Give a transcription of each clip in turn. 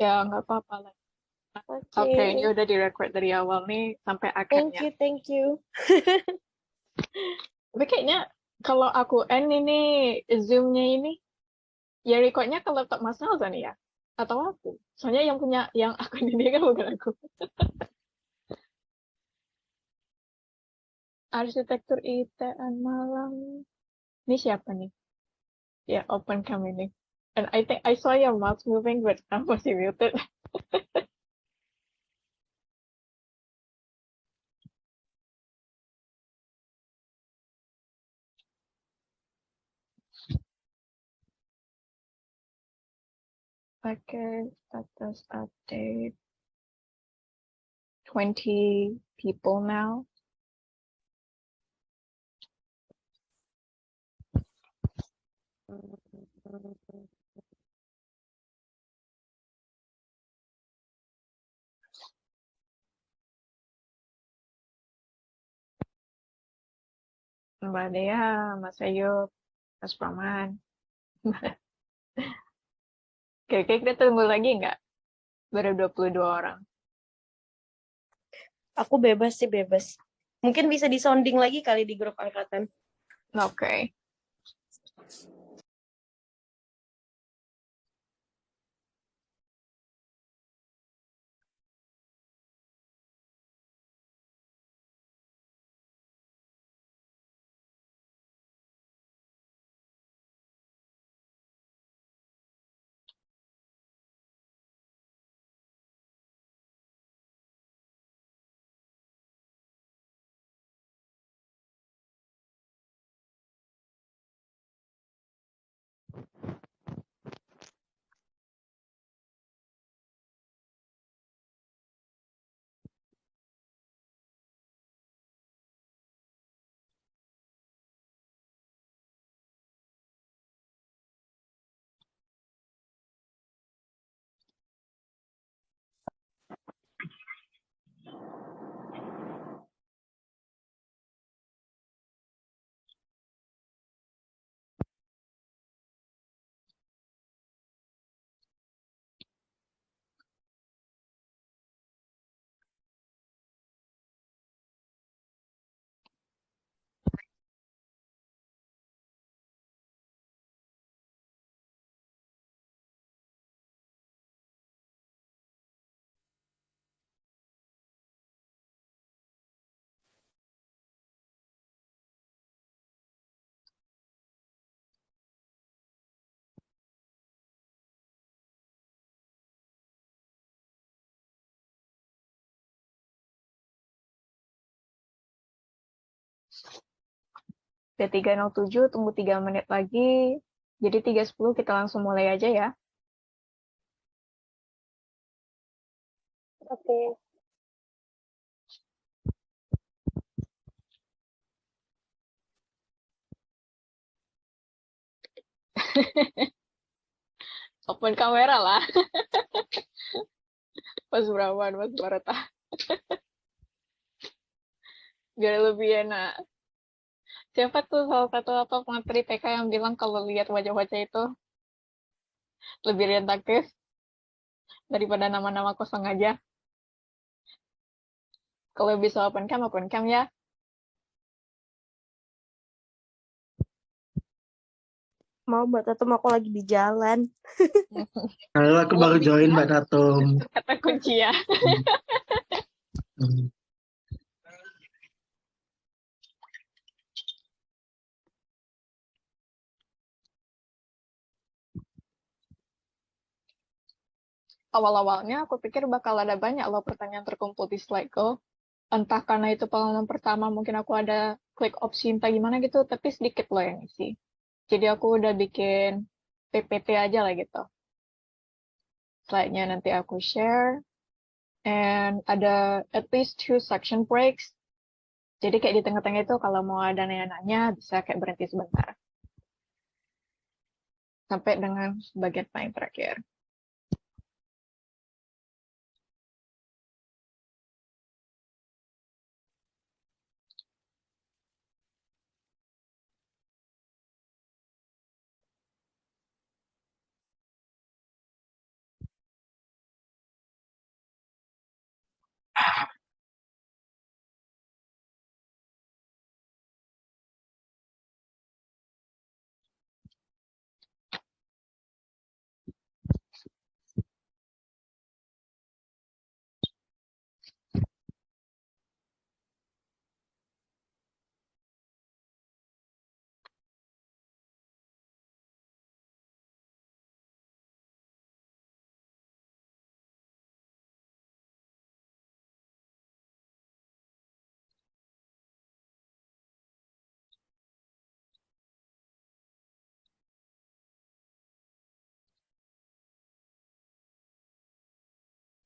Ya, nggak apa-apa lah. Oke, ini Oke. udah direcord dari awal nih sampai Thank akhirnya. you, thank you. Tapi kayaknya kalau aku end ini Zoom-nya ini, ya recordnya ke laptop Mas Nelson ya? Atau aku? Soalnya yang punya, yang akun ini kan bukan aku. Arsitektur ITN Malang. Ini siapa nih? Ya, open cam ini. And I think I saw your mouse moving, but I'm masih muted. Oke, status update. 20 people now. Mbak Dea, Mas Ayub, Mas Praman. Oke, kita tunggu lagi nggak? Baru 22 orang. Aku bebas sih, bebas. Mungkin bisa disonding lagi kali di grup angkatan. Oke. Udah 3:07, tunggu 3 menit lagi. Jadi 3:10 kita langsung mulai aja ya. Oke. Open kamera lah. Mas Brawan, Mas Barata. Biar lebih enak. Siapa tuh salah satu apa materi PK yang bilang kalau lihat wajah-wajah itu lebih realistis daripada nama-nama kosong aja. Kalau bisa open cam ya. Mau Mbak Tatum, aku lagi di jalan. Halo, aku baru join Mbak Tatum. Kata kunci ya. Hmm. Awal-awalnya aku pikir bakal ada banyak loh pertanyaan terkumpul di slide-ku. Entah karena itu pengalaman pertama, mungkin aku ada klik opsi entah gimana gitu, tapi sedikit loh yang isi. Jadi aku udah bikin PPT aja lah gitu. Slide-nya nanti aku share. And ada at least 2 section breaks. Jadi kayak di tengah-tengah itu kalau mau ada nanya-nanya, bisa kayak berhenti sebentar. Sampai dengan bagian paling terakhir.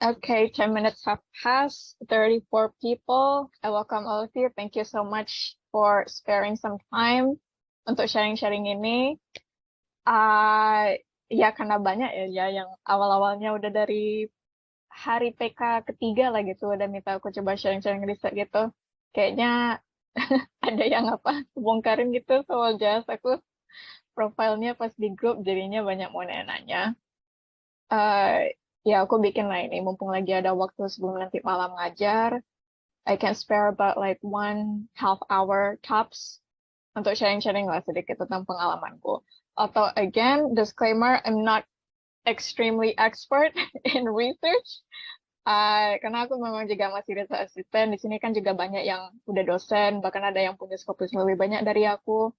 Okay, 10 minutes have passed, 34 people. I welcome all of you. Thank you so much for sparing some time untuk sharing-sharing ini. Ya karena banyak ya yang awal-awalnya udah dari hari PK ketiga lah gitu, udah minta aku coba sharing-sharing riset gitu. Kayaknya ada yang bongkarin gitu soal jazz. Aku profilnya pas di grup jadinya banyak mau nanya-nanya. Ya aku bikin lah ini, mumpung lagi ada waktu sebelum nanti malam ngajar. I can spare about like 1.5 hour tops untuk sharing-sharing lah sedikit tentang pengalamanku. Atau again, disclaimer, I'm not extremely expert in research. Karena aku memang juga masih research assistant. Di sini kan juga banyak yang udah dosen, bahkan ada yang punya Scopus lebih banyak dari aku.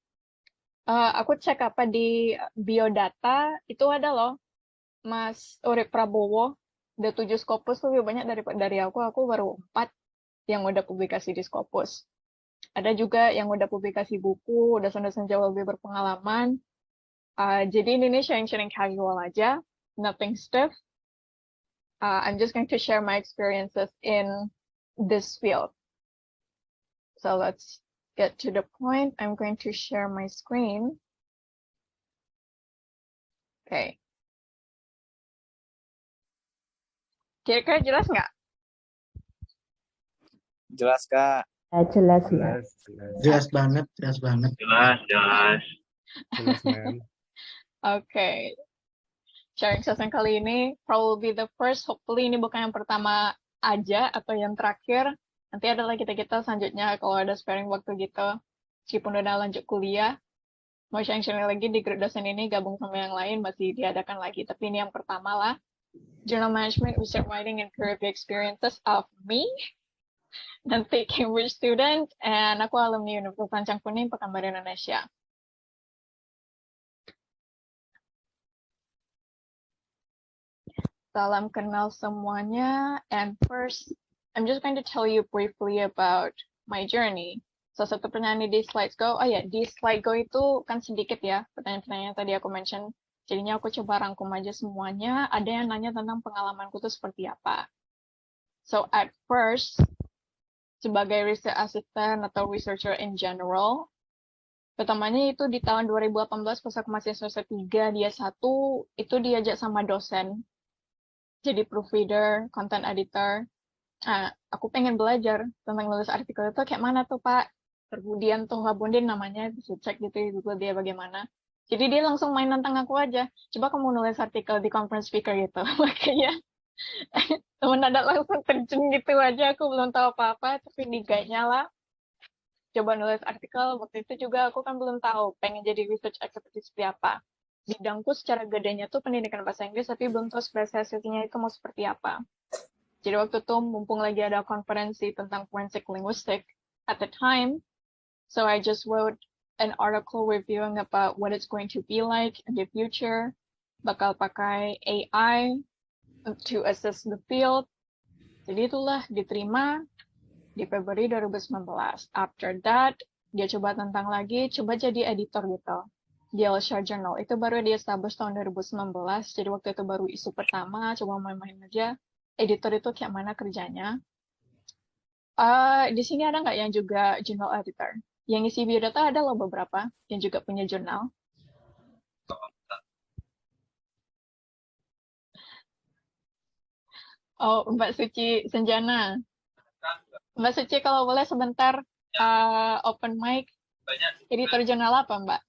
Aku cek apa di biodata, itu ada loh, Mas Urip Prabowo, udah 7 Scopus, lebih banyak dari aku baru 4 yang udah publikasi di Scopus. Ada juga yang udah publikasi buku, dosen-dosen jauh lebih berpengalaman. Jadi ini sharing-sharing casual aja, nothing stiff. I'm just going to share my experiences in this field. So let's get to the point. I'm going to share my screen. Okay. Kira-kira jelas nggak? Jelas, Kak. Jelas. Jelas banget, jelas banget. Jelas. Jelas, men. Okay. Sharing session kali ini probably the first, hopefully ini bukan yang pertama aja atau yang terakhir. Nanti ada lagi kita selanjutnya kalau ada sparing waktu gitu. Meskipun udah lanjut kuliah, mau sharing-sharing lagi di grup dosen ini gabung sama yang lain masih diadakan lagi. Tapi ini yang pertama lah. Journal Management Research Writing and Career Experiences of me. Nanti Cambridge student, and aku alumni Universitas Sancang Kuning, Pekanbaru, Indonesia. Salam kenal semuanya, and first, I'm just going to tell you briefly about my journey. Salah satu pertanyaan di SlideGo, di SlideGo itu kan sedikit ya, pertanyaan-pertanyaan yang tadi aku mention. Jadinya aku coba rangkum aja semuanya, ada yang nanya tentang pengalamanku itu seperti apa. So at first, sebagai research assistant atau researcher in general, pertamanya itu di tahun 2018 pas aku masih semester 3, dia 1, itu diajak sama dosen jadi proofreader, content editor. Aku pengen belajar tentang nulis artikel itu kayak mana tuh Pak. Kemudian tuh Habundin namanya, bisa cek gitu di Google dia bagaimana. Jadi dia langsung main tentang aku aja. Coba kamu nulis artikel di conference speaker gitu. Makanya mendadak langsung terjun gitu aja. Aku belum tahu apa-apa, tapi di guide-nya lah. Coba nulis artikel, waktu itu juga aku kan belum tahu pengen jadi research executive seperti apa. Bidangku secara gedenya tuh pendidikan bahasa Inggris, tapi belum tahu spesialisasinya itu mau seperti apa. Jadi waktu itu mumpung lagi ada konferensi tentang forensic linguistic at the time, so I just wrote an article reviewing about what it's going to be like in the future. Bakal pakai AI to assess the field. Jadi itulah diterima di Februari 2019. After that, dia coba tantang lagi, coba jadi editor gitu. Di Al-Shar Journal. Itu baru dia establish tahun 2019. Jadi waktu itu baru isu pertama, coba main-main aja. Editor itu kayak mana kerjanya. Di sini ada nggak yang juga journal editor? Yang isi biodata ada loh beberapa yang juga punya jurnal. Oh, Mbak Suci Senjana. Mbak Suci kalau boleh sebentar open mic. Editor jurnal apa Mbak?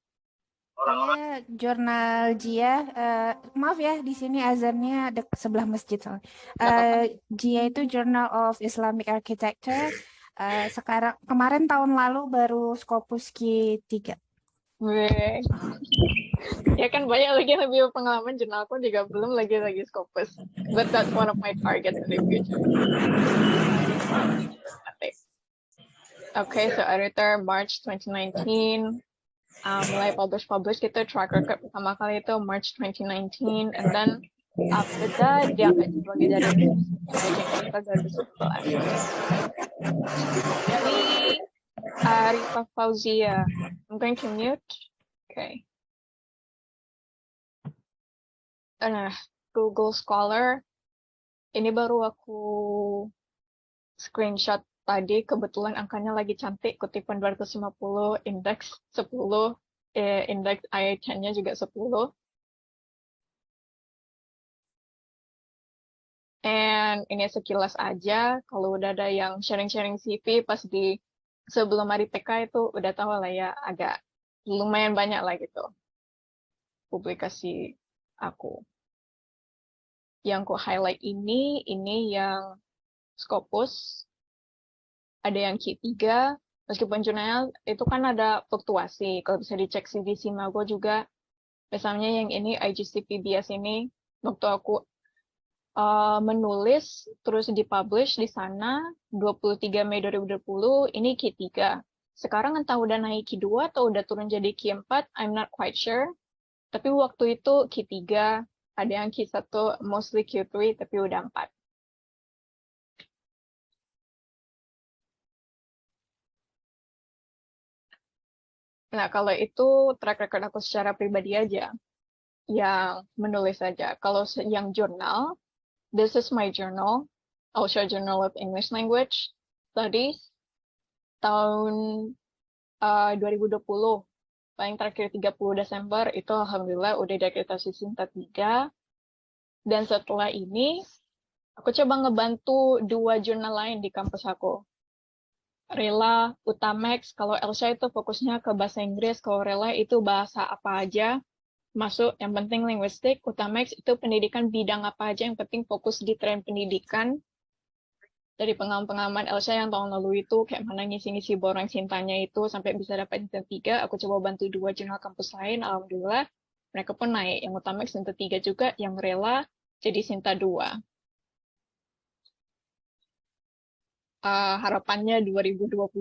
Saya jurnal JIA, maaf ya di sini azannya sebelah masjid soalnya. JIA itu Journal of Islamic Architecture. Sekarang kemarin tahun lalu baru Scopus Q3. Weh. Ya kan banyak lagi yang lebih pengalaman, jurnalku juga belum lagi Scopus. But that's one of my targets in the future. Okay, so editor March 2019. Mulai publish gitu, track record pertama kali itu March 2019, and then after that dia angkat sebagai dari kita 2011. Jadi Arifah Fauzia, I'm going to mute. Okay. Google Scholar Ini baru aku screenshot tadi, kebetulan angkanya lagi cantik, kutipan 250, indeks 10, indeks IHN-nya juga 10. And ini sekilas aja, kalau udah ada yang sharing-sharing CV pas di sebelum hari PK itu udah tahu lah ya, agak lumayan banyak lah gitu publikasi aku. Yang ku highlight ini yang Scopus, ada yang Q3, meskipun jurnal itu kan ada fluktuasi. Kalau bisa dicek CV Simago juga, misalnya yang ini IGCP-BS ini, waktu aku menulis terus dipublish di sana 23 Mei 2020, ini Q3. Sekarang entah udah naik Q2 atau udah turun jadi Q4, I'm not quite sure. Tapi waktu itu Q3, ada yang Q1, mostly Q3, tapi udah 4. Nah, kalau itu track record aku secara pribadi aja, yang menulis aja. Kalau yang jurnal, this is my journal, Austra Journal of English Language Studies, tahun 2020. Paling terakhir 30 Desember, itu alhamdulillah udah diakreditasi Sinta 3. Dan setelah ini, aku coba ngebantu 2 jurnal lain di kampus aku. Rela, Utamex, kalau Elsa itu fokusnya ke bahasa Inggris, kalau Rela itu bahasa apa aja, masuk yang penting linguistik, Utamex itu pendidikan bidang apa aja, yang penting fokus di tren pendidikan. Dari pengalaman-pengalaman Elsa yang tahun lalu itu, kayak mana ngisi-ngisi borang Sintanya itu, sampai bisa dapat Sinta 3, aku coba bantu 2 jurnal kampus lain, alhamdulillah, mereka pun naik. Yang Utamex Sinta 3 juga, yang Rela jadi Sinta 2. Harapannya 2022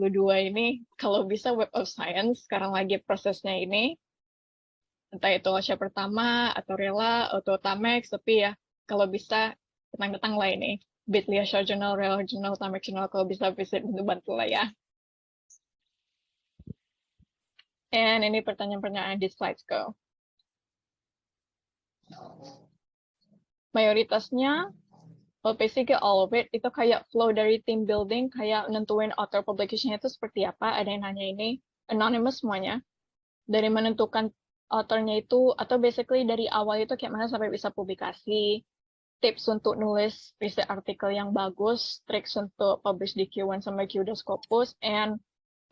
ini, kalau bisa Web of Science, sekarang lagi prosesnya ini, entah itu Osha pertama, atau Rela, atau Tamex, tapi ya, kalau bisa, datang-datang lah ini. Bitly Osha Journal, Rela Journal, Tamex Journal, kalau bisa visit, bantu lah ya. And ini pertanyaan-pertanyaan di slides go. Mayoritasnya, well, basically all of it, itu kayak flow dari team building, kayak nentuin author publication-nya itu seperti apa. Ada yang nanya ini, anonymous semuanya. Dari menentukan authornya itu, atau basically dari awal itu kayak mana sampai bisa publikasi, tips untuk nulis riset artikel yang bagus, tricks untuk publish di Q1 sama Q2 Scopus, and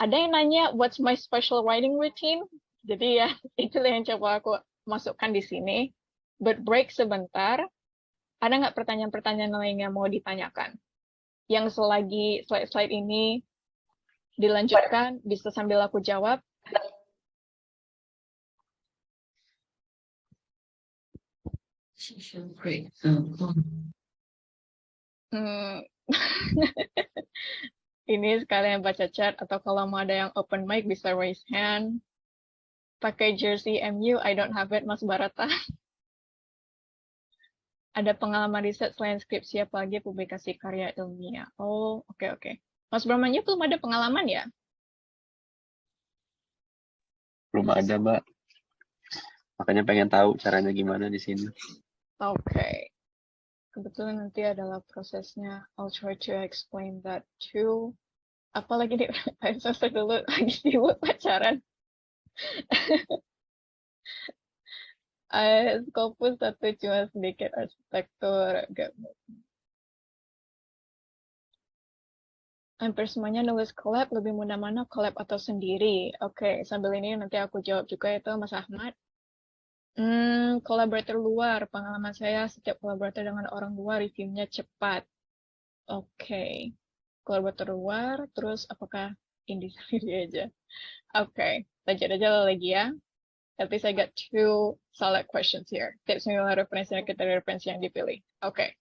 ada yang nanya, what's my special writing routine? Jadi ya, itulah yang coba aku masukkan di sini. But break sebentar, ada nggak pertanyaan-pertanyaan lain yang mau ditanyakan? Yang selagi slide-slide ini dilanjutkan, bisa sambil aku jawab. Great. Ini sekalian baca chat, atau kalau mau ada yang open mic bisa raise hand. Pakai jersey MU, I don't have it, Mas Barata. Ada pengalaman riset selain skripsi apa lagi publikasi karya ilmiah? Oh, oke. Mas Bramanya belum ada pengalaman ya? Belum ada, Mbak. Makanya pengen tahu caranya gimana di sini. Oke. Kebetulan nanti adalah prosesnya. I'll try to explain that too. Apalagi nih, selesai dulu, lagi sibuk pacaran. Scopus satu cuma sedikit arsitektur. Hampir semuanya nulis collab, lebih mudah mana collab atau sendiri? Oke, sambil ini nanti aku jawab juga itu Mas Ahmad. Kolaborator luar, pengalaman saya setiap kolaborator dengan orang luar reviewnya cepat. Oke, kolaborator luar, terus apakah ini sendiri aja? Oke, lanjut aja lagi ya. At least I got 2 solid questions here. Tips menilai referensi dan kriteria referensi yang dipilih. Oke.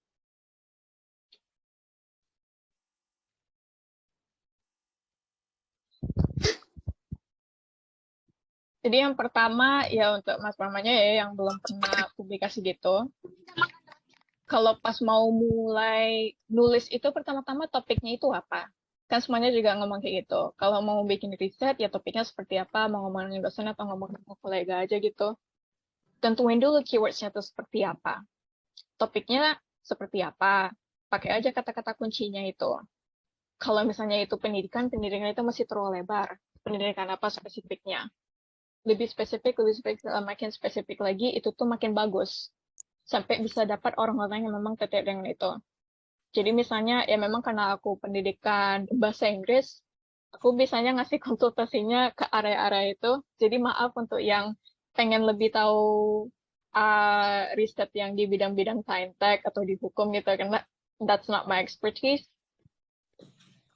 Jadi yang pertama ya untuk Mas Pramanya ya yang belum pernah publikasi gitu. Kalau pas mau mulai nulis itu pertama-tama topiknya itu apa? Kan semuanya juga ngomong kayak gitu. Kalau mau bikin riset, ya topiknya seperti apa, mau ngomongin dosen atau ngomongin kolega aja gitu. Tentuin dulu keywords-nya itu seperti apa. Topiknya seperti apa. pakai aja kata-kata kuncinya itu. Kalau misalnya itu pendidikan itu masih terlalu lebar. Pendidikan apa spesifiknya? Lebih spesifik, makin spesifik lagi, itu tuh makin bagus. Sampai bisa dapat orang-orang yang memang tertarik dengan itu. Jadi misalnya, ya memang karena aku pendidikan bahasa Inggris, aku biasanya ngasih konsultasinya ke area-area itu. Jadi maaf untuk yang pengen lebih tahu riset yang di bidang-bidang saintek atau di hukum gitu, karena that's not my expertise.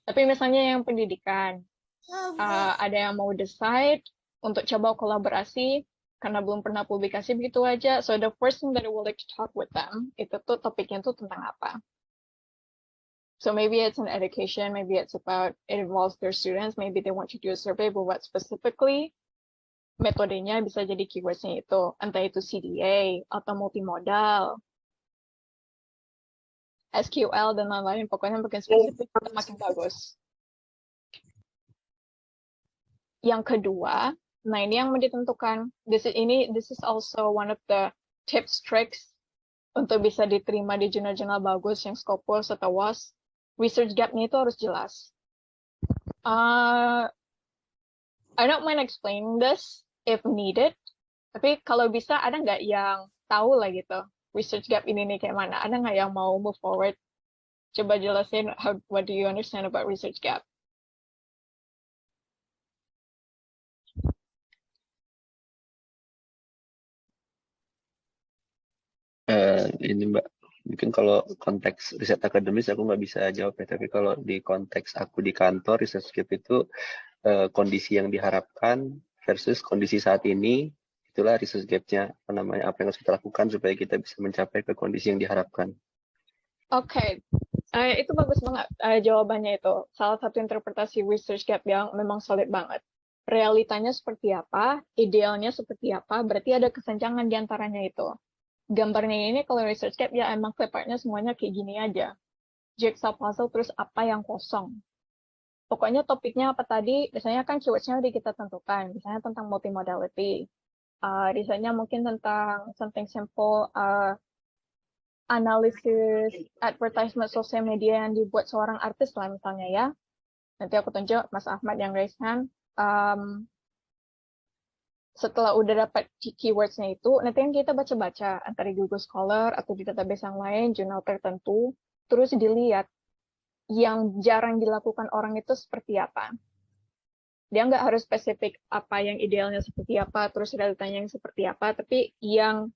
Tapi misalnya yang pendidikan, ada yang mau decide untuk coba kolaborasi, karena belum pernah publikasi begitu aja. So the first thing that I would like to talk with them, itu tuh topiknya tuh tentang apa. So maybe it's an education, maybe it's about, it involves their students, maybe they want to do a survey, but what specifically, metodenya bisa jadi keywordsnya itu, entah itu CDA, atau multimodal, SQL, dan lain-lain, pokoknya makin spesifik, makin bagus. Yang kedua, nah ini yang mau ditentukan, this is also one of the tips, tricks, untuk bisa diterima di jurnal-jurnal bagus, yang Scopus atau WAS, research gap-nya itu harus jelas. I don't mind explaining this if needed, tapi kalau bisa ada nggak yang tahu lah gitu, research gap ini nih kayak mana? Ada nggak yang mau move forward? Coba jelasin, what do you understand about research gap? Ini Mbak, mungkin kalau konteks riset akademis aku nggak bisa jawab ya, tapi kalau di konteks aku di kantor, research gap itu kondisi yang diharapkan versus kondisi saat ini, itulah research gap-nya, apa yang harus kita lakukan supaya kita bisa mencapai ke kondisi yang diharapkan. Oke, itu bagus banget jawabannya itu. Salah satu interpretasi research gap yang memang solid banget. Realitanya seperti apa, idealnya seperti apa, berarti ada kesenjangan di antaranya itu. Gambarnya ini kalau research gap ya emang clipart-nya semuanya kayak gini aja. Jigsaw puzzle terus apa yang kosong. Pokoknya topiknya apa tadi, biasanya kan keywords-nya udah kita tentukan. Misalnya tentang multimodality. Risetnya mungkin tentang something simple, analisis advertisement sosial media yang dibuat seorang artis lah misalnya ya. Nanti aku tunjuk Mas Ahmad yang raise hand. Setelah udah dapat keywords-nya itu, nanti kan kita baca-baca antara Google Scholar atau di database yang lain, jurnal tertentu, terus dilihat yang jarang dilakukan orang itu seperti apa. Dia nggak harus spesifik apa yang idealnya seperti apa, terus realitanya yang seperti apa, tapi yang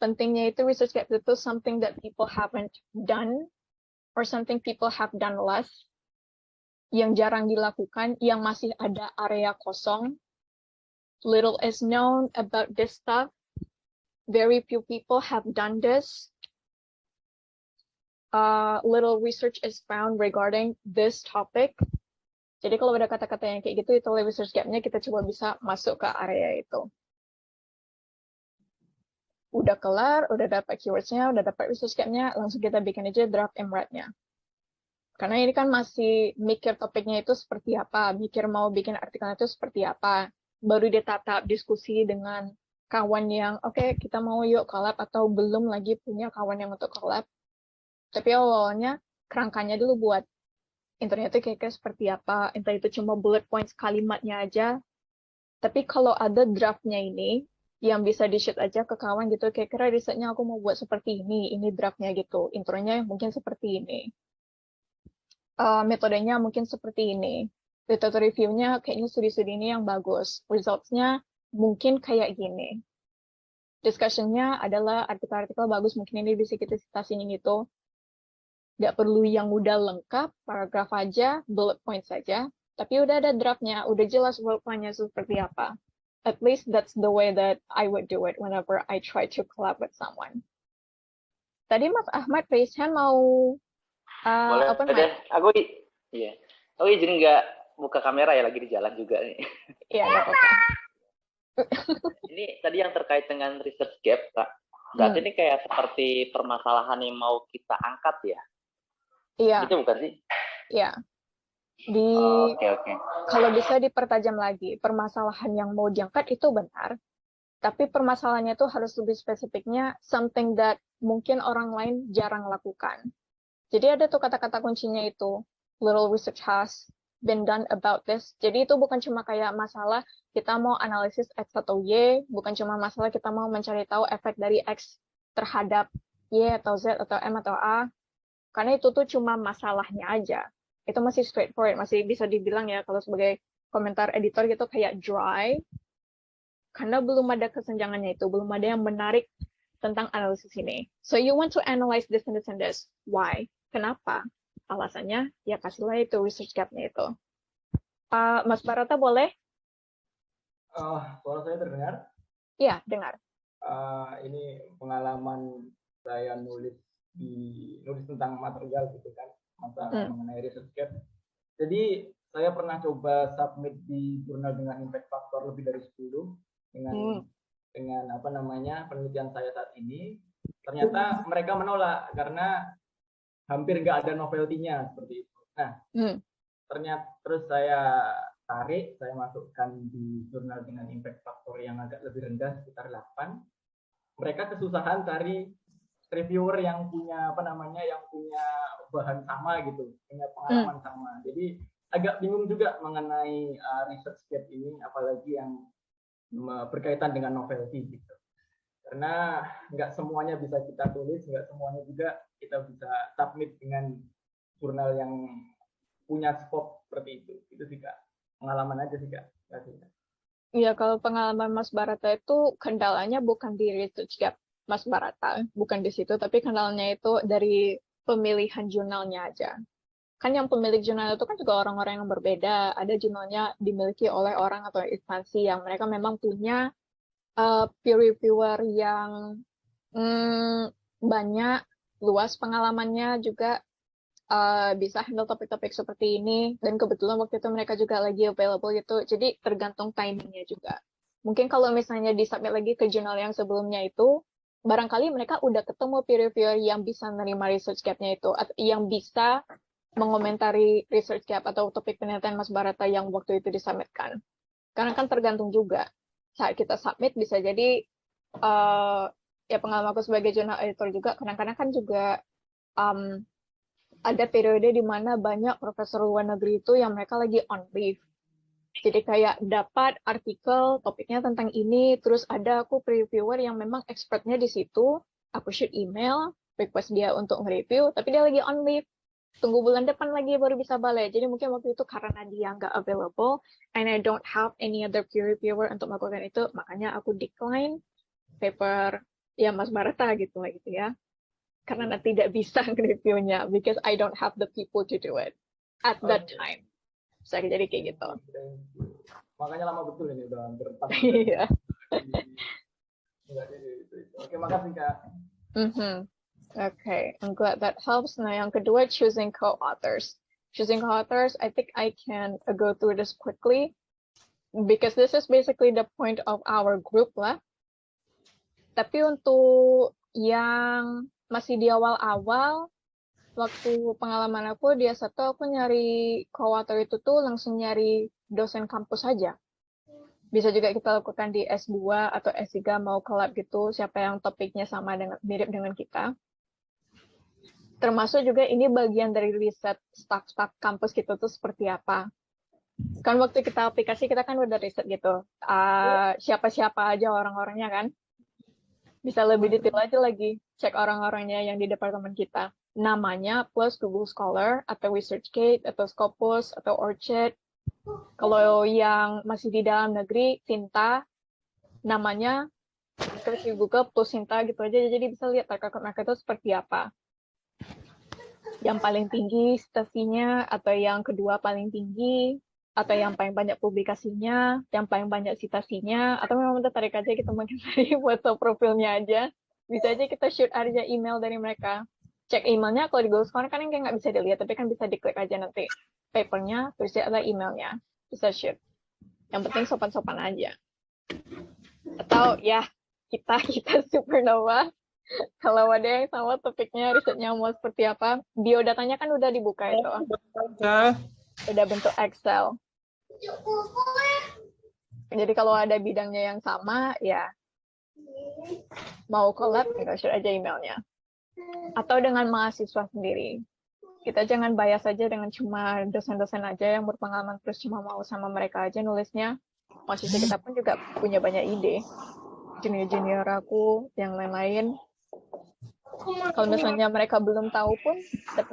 pentingnya itu research gap itu something that people haven't done, or something people have done less, yang jarang dilakukan, yang masih ada area kosong. Little is known about this stuff. Very few people have done this. Little research is found regarding this topic. Jadi kalau ada kata-kata yang kayak gitu, itu research gap-nya kita coba bisa masuk ke area itu. Udah kelar, udah dapat keywords-nya, udah dapat research gap-nya, langsung kita bikin aja draft MRAT-nya. Karena ini kan masih mikir topiknya itu seperti apa, mikir mau bikin artikelnya itu seperti apa. Baru dia tahap diskusi dengan kawan yang, oke, kita mau yuk collab, atau belum lagi punya kawan yang untuk collab. Tapi awalnya kerangkanya dulu buat internetnya kira-kira seperti apa, entah itu cuma bullet points kalimatnya aja. Tapi kalau ada draftnya ini, yang bisa di-share aja ke kawan gitu, kira-kira risetnya aku mau buat seperti ini draftnya gitu, intronya mungkin seperti ini. Metodenya mungkin seperti ini. Literature review-nya kayaknya studi-studi ini yang bagus. Results-nya mungkin kayak gini. Discussion-nya adalah artikel-artikel bagus, mungkin ini bisa kita citasiin gitu. Nggak perlu yang udah lengkap, paragraf aja, bullet point saja. Tapi udah ada draft-nya, udah jelas bullet point-nya seperti apa. At least that's the way that I would do it whenever I try to collab with someone. Tadi Mas Ahmad raise hand mau Boleh open deh. mic? Aku izin nggak buka kamera ya, lagi di jalan juga nih. Iya, nggak apa-apa. Ini tadi yang terkait dengan research gap, Kak. Berarti ini kayak seperti permasalahan yang mau kita angkat ya? Iya. Itu bukan sih? Iya. Oke. Kalau bisa dipertajam lagi, permasalahan yang mau diangkat itu benar, tapi permasalahannya itu harus lebih spesifiknya something that mungkin orang lain jarang lakukan. Jadi ada tuh kata-kata kuncinya itu, little research has been done about this. Jadi itu bukan cuma kayak masalah kita mau analisis X atau Y, bukan cuma masalah kita mau mencari tahu efek dari X terhadap Y atau Z atau M atau A, karena itu tuh cuma masalahnya aja. Itu masih straightforward, masih bisa dibilang ya kalau sebagai komentar editor gitu kayak dry, karena belum ada kesenjangannya itu, belum ada yang menarik tentang analisis ini. So you want to analyze this and this and this. Why? Kenapa? Alasannya, ya kasihlah itu research gap-nya itu. Mas Barata boleh? Suara saya terdengar? Iya, dengar. Ini pengalaman saya nulis tentang material gitu kan, mengenai research gap. Jadi saya pernah coba submit di jurnal dengan impact factor lebih dari 10 dengan apa namanya penelitian saya saat ini. Ternyata mereka menolak karena hampir nggak ada novelty-nya seperti itu. Nah, ternyata terus saya masukkan di jurnal dengan impact factor yang agak lebih rendah sekitar 8. Mereka kesusahan cari reviewer yang punya bahan sama gitu, punya pengalaman sama. Jadi agak bingung juga mengenai research gap ini, apalagi yang berkaitan dengan novelty gitu. Karena nggak semuanya bisa kita tulis, nggak semuanya juga kita bisa submit dengan jurnal yang punya scope seperti itu. Itu sih Kak, pengalaman aja sih Kak. Iya, kalau pengalaman Mas Barata itu kendalanya bukan di research gap Mas Barata, bukan di situ, tapi kendalanya itu dari pemilihan jurnalnya aja. Kan yang pemilik jurnal itu kan juga orang-orang yang berbeda. Ada jurnalnya dimiliki oleh orang atau instansi yang mereka memang punya peer reviewer yang banyak, luas pengalamannya juga, bisa handle topik-topik seperti ini, dan kebetulan waktu itu mereka juga lagi available gitu, jadi tergantung timingnya juga. Mungkin kalau misalnya disubmit lagi ke jurnal yang sebelumnya itu, barangkali mereka udah ketemu peer reviewer yang bisa menerima research gap-nya itu, atau yang bisa mengomentari research gap atau topik penelitian Mas Barata yang waktu itu disubmitkan. Karena kan tergantung juga. Saat kita submit bisa jadi, ya pengalaman aku sebagai jurnal editor juga, kadang-kadang kan juga ada periode di mana banyak profesor luar negeri itu yang mereka lagi on leave. Jadi kayak dapat artikel topiknya tentang ini, terus ada aku reviewer yang memang expertnya di situ, aku shoot email, request dia untuk nge-review, tapi dia lagi on leave. Tunggu bulan depan lagi baru bisa balik. Jadi mungkin waktu itu karena dia nggak available, and I don't have any other peer reviewer untuk melakukan itu, makanya aku decline paper ya Mas Barata gitu lah gitu ya. Karena tidak bisa nge-reviewnya, because I don't have the people to do it at that time. Bisa jadi kayak gitu. Makanya lama betul ini, udah hampir 4 bulan. Iya. Oke, makasih Kak. Okay, I'm glad that helps. Nah, yang kedua, choosing co-authors. Choosing co-authors, I think I can go through this quickly because this is basically the point of our group lah. Tapi untuk yang masih di awal-awal, waktu pengalaman aku di S1, aku nyari co-author itu tuh langsung nyari dosen kampus aja. Bisa juga kita lakukan di S2 atau S3 mau collab gitu, siapa yang topiknya sama dengan mirip dengan kita. Termasuk juga ini bagian dari riset staff kampus kita tuh seperti apa. Kan waktu kita aplikasi kita kan udah riset gitu, siapa-siapa aja orang-orangnya kan. Bisa lebih detail aja lagi, cek orang-orangnya yang di departemen kita. Namanya plus Google Scholar atau ResearchGate atau Scopus atau Orchid. Kalau yang masih di dalam negeri, Sinta, namanya terus di Google plus Sinta gitu aja, jadi bisa lihat track record mereka itu seperti apa. Yang paling tinggi citasinya, atau yang kedua paling tinggi, atau yang paling banyak publikasinya, yang paling banyak citasinya, atau memang tertarik aja kita mungkin dari foto profilnya aja. Bisa aja kita shoot aja email dari mereka. Cek emailnya, kalau di Google Scholar kan kayak nggak bisa dilihat, tapi kan bisa diklik aja nanti papernya, terus ada emailnya, bisa shoot. Yang penting sopan-sopan aja. Atau ya, kita Supernova, kalau ada yang sama topiknya, risetnya mau seperti apa, biodatanya kan udah dibuka itu. Udah bentuk Excel. Jadi kalau ada bidangnya yang sama, ya mau collab, tinggal share aja emailnya. Atau dengan mahasiswa sendiri. Kita jangan bias aja dengan cuma dosen-dosen aja yang berpengalaman terus cuma mau sama mereka aja nulisnya. Mahasiswa kita pun juga punya banyak ide. Junior-junior aku, yang lain-lain. Kalau misalnya mereka belum tahu pun,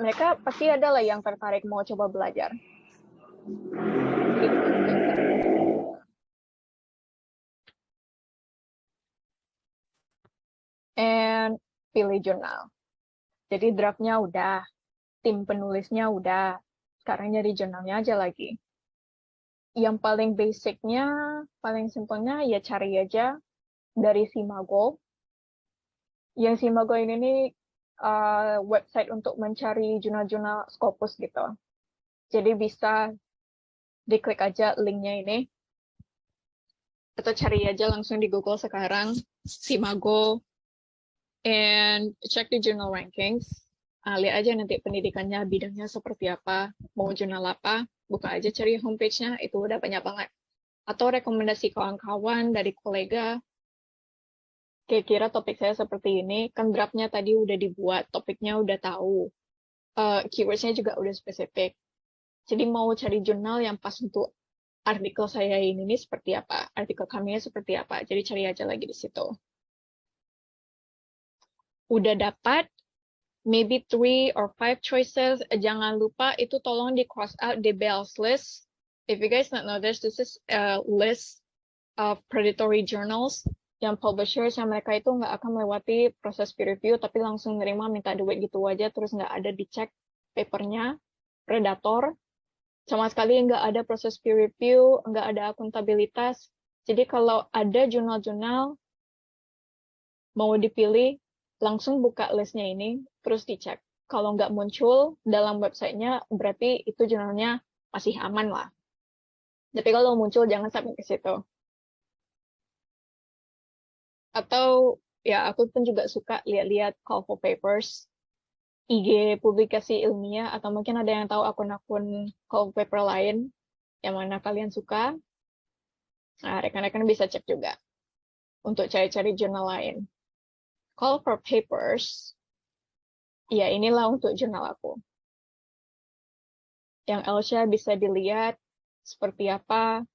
mereka pasti ada lah yang tertarik mau coba belajar. And pilih jurnal. Jadi draftnya udah, tim penulisnya udah, sekarang nyari jurnalnya aja lagi. Yang paling basicnya, paling simpelnya ya cari aja dari Simago. Yang Simago ini nih website untuk mencari jurnal-jurnal Scopus gitu. Jadi bisa diklik aja linknya ini. Atau cari aja langsung di Google sekarang, Simago, and check the journal rankings. Lihat aja nanti pendidikannya, bidangnya seperti apa, mau jurnal apa, buka aja cari homepage-nya, itu udah banyak banget. Atau rekomendasi kawan-kawan dari kolega, kira-kira topik saya seperti ini, kan draft-nya tadi udah dibuat, topiknya udah tahu, keywords-nya juga udah spesifik. Jadi mau cari jurnal yang pas untuk artikel saya ini seperti apa, artikel kami seperti apa, jadi cari aja lagi di situ. Udah dapat, maybe 3 or 5 choices, jangan lupa itu tolong di cross out di Bell's list. If you guys not know this is a list of predatory journals yang publishers yang mereka itu nggak akan melewati proses peer review tapi langsung nerima minta duit gitu aja terus nggak ada dicek papernya, predator, sama sekali nggak ada proses peer review, nggak ada akuntabilitas. Jadi kalau ada jurnal-jurnal mau dipilih, langsung buka listnya ini, terus dicek. Kalau nggak muncul dalam websitenya, berarti itu jurnalnya masih aman lah. Tapi kalau muncul, jangan sampai ke situ. Atau, ya aku pun juga suka lihat-lihat call for papers, IG publikasi ilmiah, atau mungkin ada yang tahu akun-akun call for paper lain, yang mana kalian suka. Nah, rekan-rekan bisa cek juga untuk cari-cari jurnal lain. Call for papers, ya inilah untuk jurnal aku. Yang Elsa bisa dilihat seperti apa,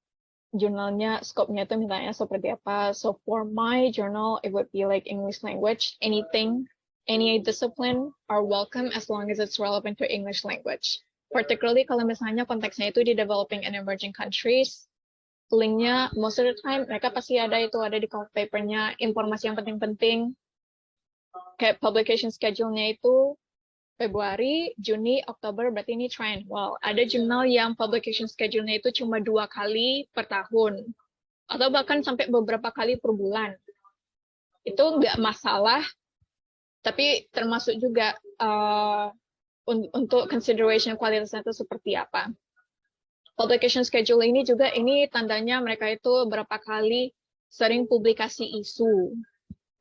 jurnalnya, scope-nya itu mintanya seperti apa. So for my journal, it would be like English language, anything, any discipline are welcome as long as it's relevant to English language. Particularly kalau misalnya konteksnya itu di developing and emerging countries, linknya most of the time mereka pasti ada itu ada di call paper-nya, informasi yang penting-penting. Kayak publication schedule-nya itu Februari, Juni, Oktober, berarti ini triannual. Ada jurnal yang publication schedule-nya itu cuma 2 kali per tahun. Atau bahkan sampai beberapa kali per bulan. Itu nggak masalah, tapi termasuk juga untuk consideration kualitasnya itu seperti apa. Publication schedule ini juga, ini tandanya mereka itu berapa kali sering publikasi isu.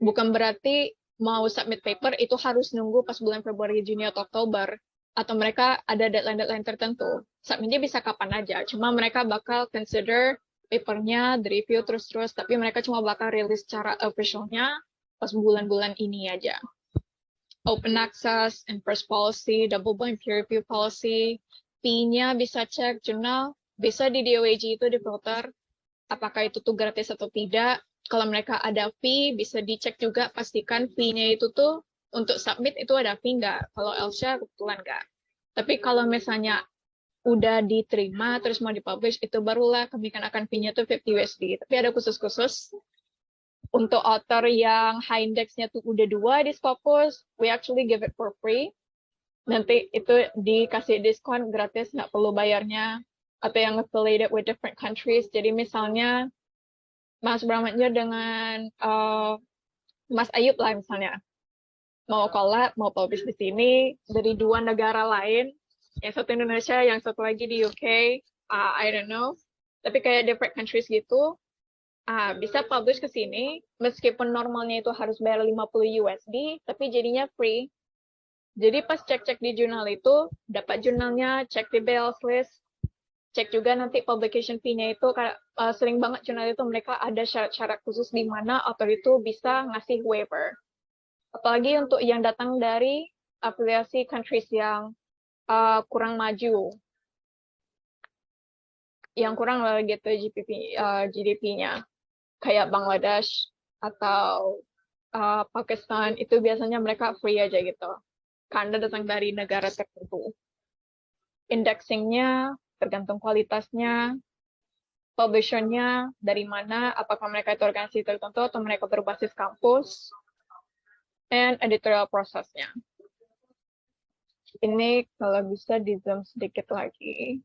Bukan berarti mau submit paper itu harus nunggu pas bulan Februari, Juni, atau Oktober. Atau mereka ada deadline-deadline tertentu. Submitnya bisa kapan aja. Cuma mereka bakal consider papernya, di-review terus-terus. Tapi mereka cuma bakal rilis secara officialnya pas bulan-bulan ini aja. Open access, enforced policy, double blind peer review policy. Fee-nya bisa cek jurnal. Bisa di DOAG itu difilter. Apakah itu tuh gratis atau tidak. Kalau mereka ada fee, bisa dicek juga, pastikan fee-nya itu tuh untuk submit itu ada fee nggak. Kalau Elsa kebetulan nggak. Tapi kalau misalnya udah diterima, terus mau dipublish, itu barulah kemungkinan akan fee-nya tuh 50 USD. Tapi ada khusus-khusus. Untuk author yang high index-nya tuh udah 2 di Scopus, we actually give it for free. Nanti itu dikasih diskon gratis, nggak perlu bayarnya. Atau yang affiliated with different countries. Jadi misalnya, Mas Bramantnya dengan Mas Ayub lah misalnya. Mau collab, mau publish di sini, dari 2 negara lain. Yang satu Indonesia, yang satu lagi di UK. I don't know. Tapi kayak different countries gitu. Bisa publish ke sini. Meskipun normalnya itu harus bayar 50 USD, tapi jadinya free. Jadi pas cek-cek di jurnal itu, dapat jurnalnya, cek di Bell's list. Cek juga nanti publication fee-nya itu, sering banget jurnal itu mereka ada syarat-syarat khusus di mana author itu bisa ngasih waiver. Apalagi untuk yang datang dari afiliasi countries yang kurang maju. Yang kurang lah gitu GDP-nya. Kayak Bangladesh atau Pakistan, itu biasanya mereka free aja gitu. Karena datang dari negara tertentu. Indexingnya tergantung kualitasnya, publisher-nya dari mana, apakah mereka itu organisasi tertentu atau mereka berbasis kampus, and editorial prosesnya. Ini kalau bisa di zoom sedikit lagi.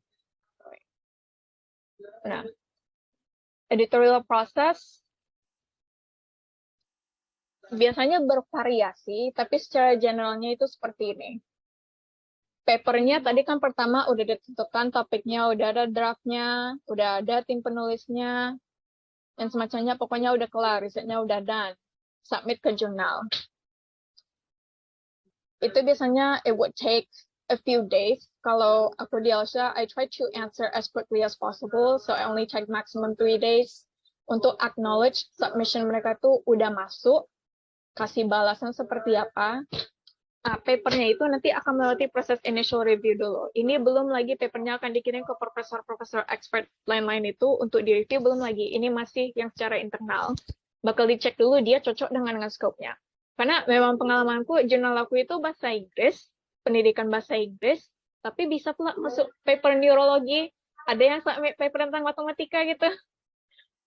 Nah, editorial process biasanya bervariasi, tapi secara generalnya itu seperti ini. Papernya tadi kan pertama udah ditentukan topiknya, udah ada draftnya, udah ada tim penulisnya, dan semacamnya pokoknya udah kelar, risetnya udah done. Submit ke jurnal. Itu biasanya it would take a few days. Kalau aku di Elsa, I try to answer as quickly as possible, so I only take maximum 3 days untuk acknowledge submission mereka tuh udah masuk, kasih balasan seperti apa. Papernya itu nanti akan melewati proses initial review dulu. Ini belum lagi papernya akan dikirim ke profesor-profesor expert lain-lain itu untuk direview, belum lagi. Ini masih yang secara internal. Bakal dicek dulu dia cocok dengan scope-nya. Karena memang pengalamanku, jurnal aku itu bahasa Inggris, pendidikan bahasa Inggris, tapi bisa pula masuk paper neurologi, ada yang submit paper tentang matematika gitu.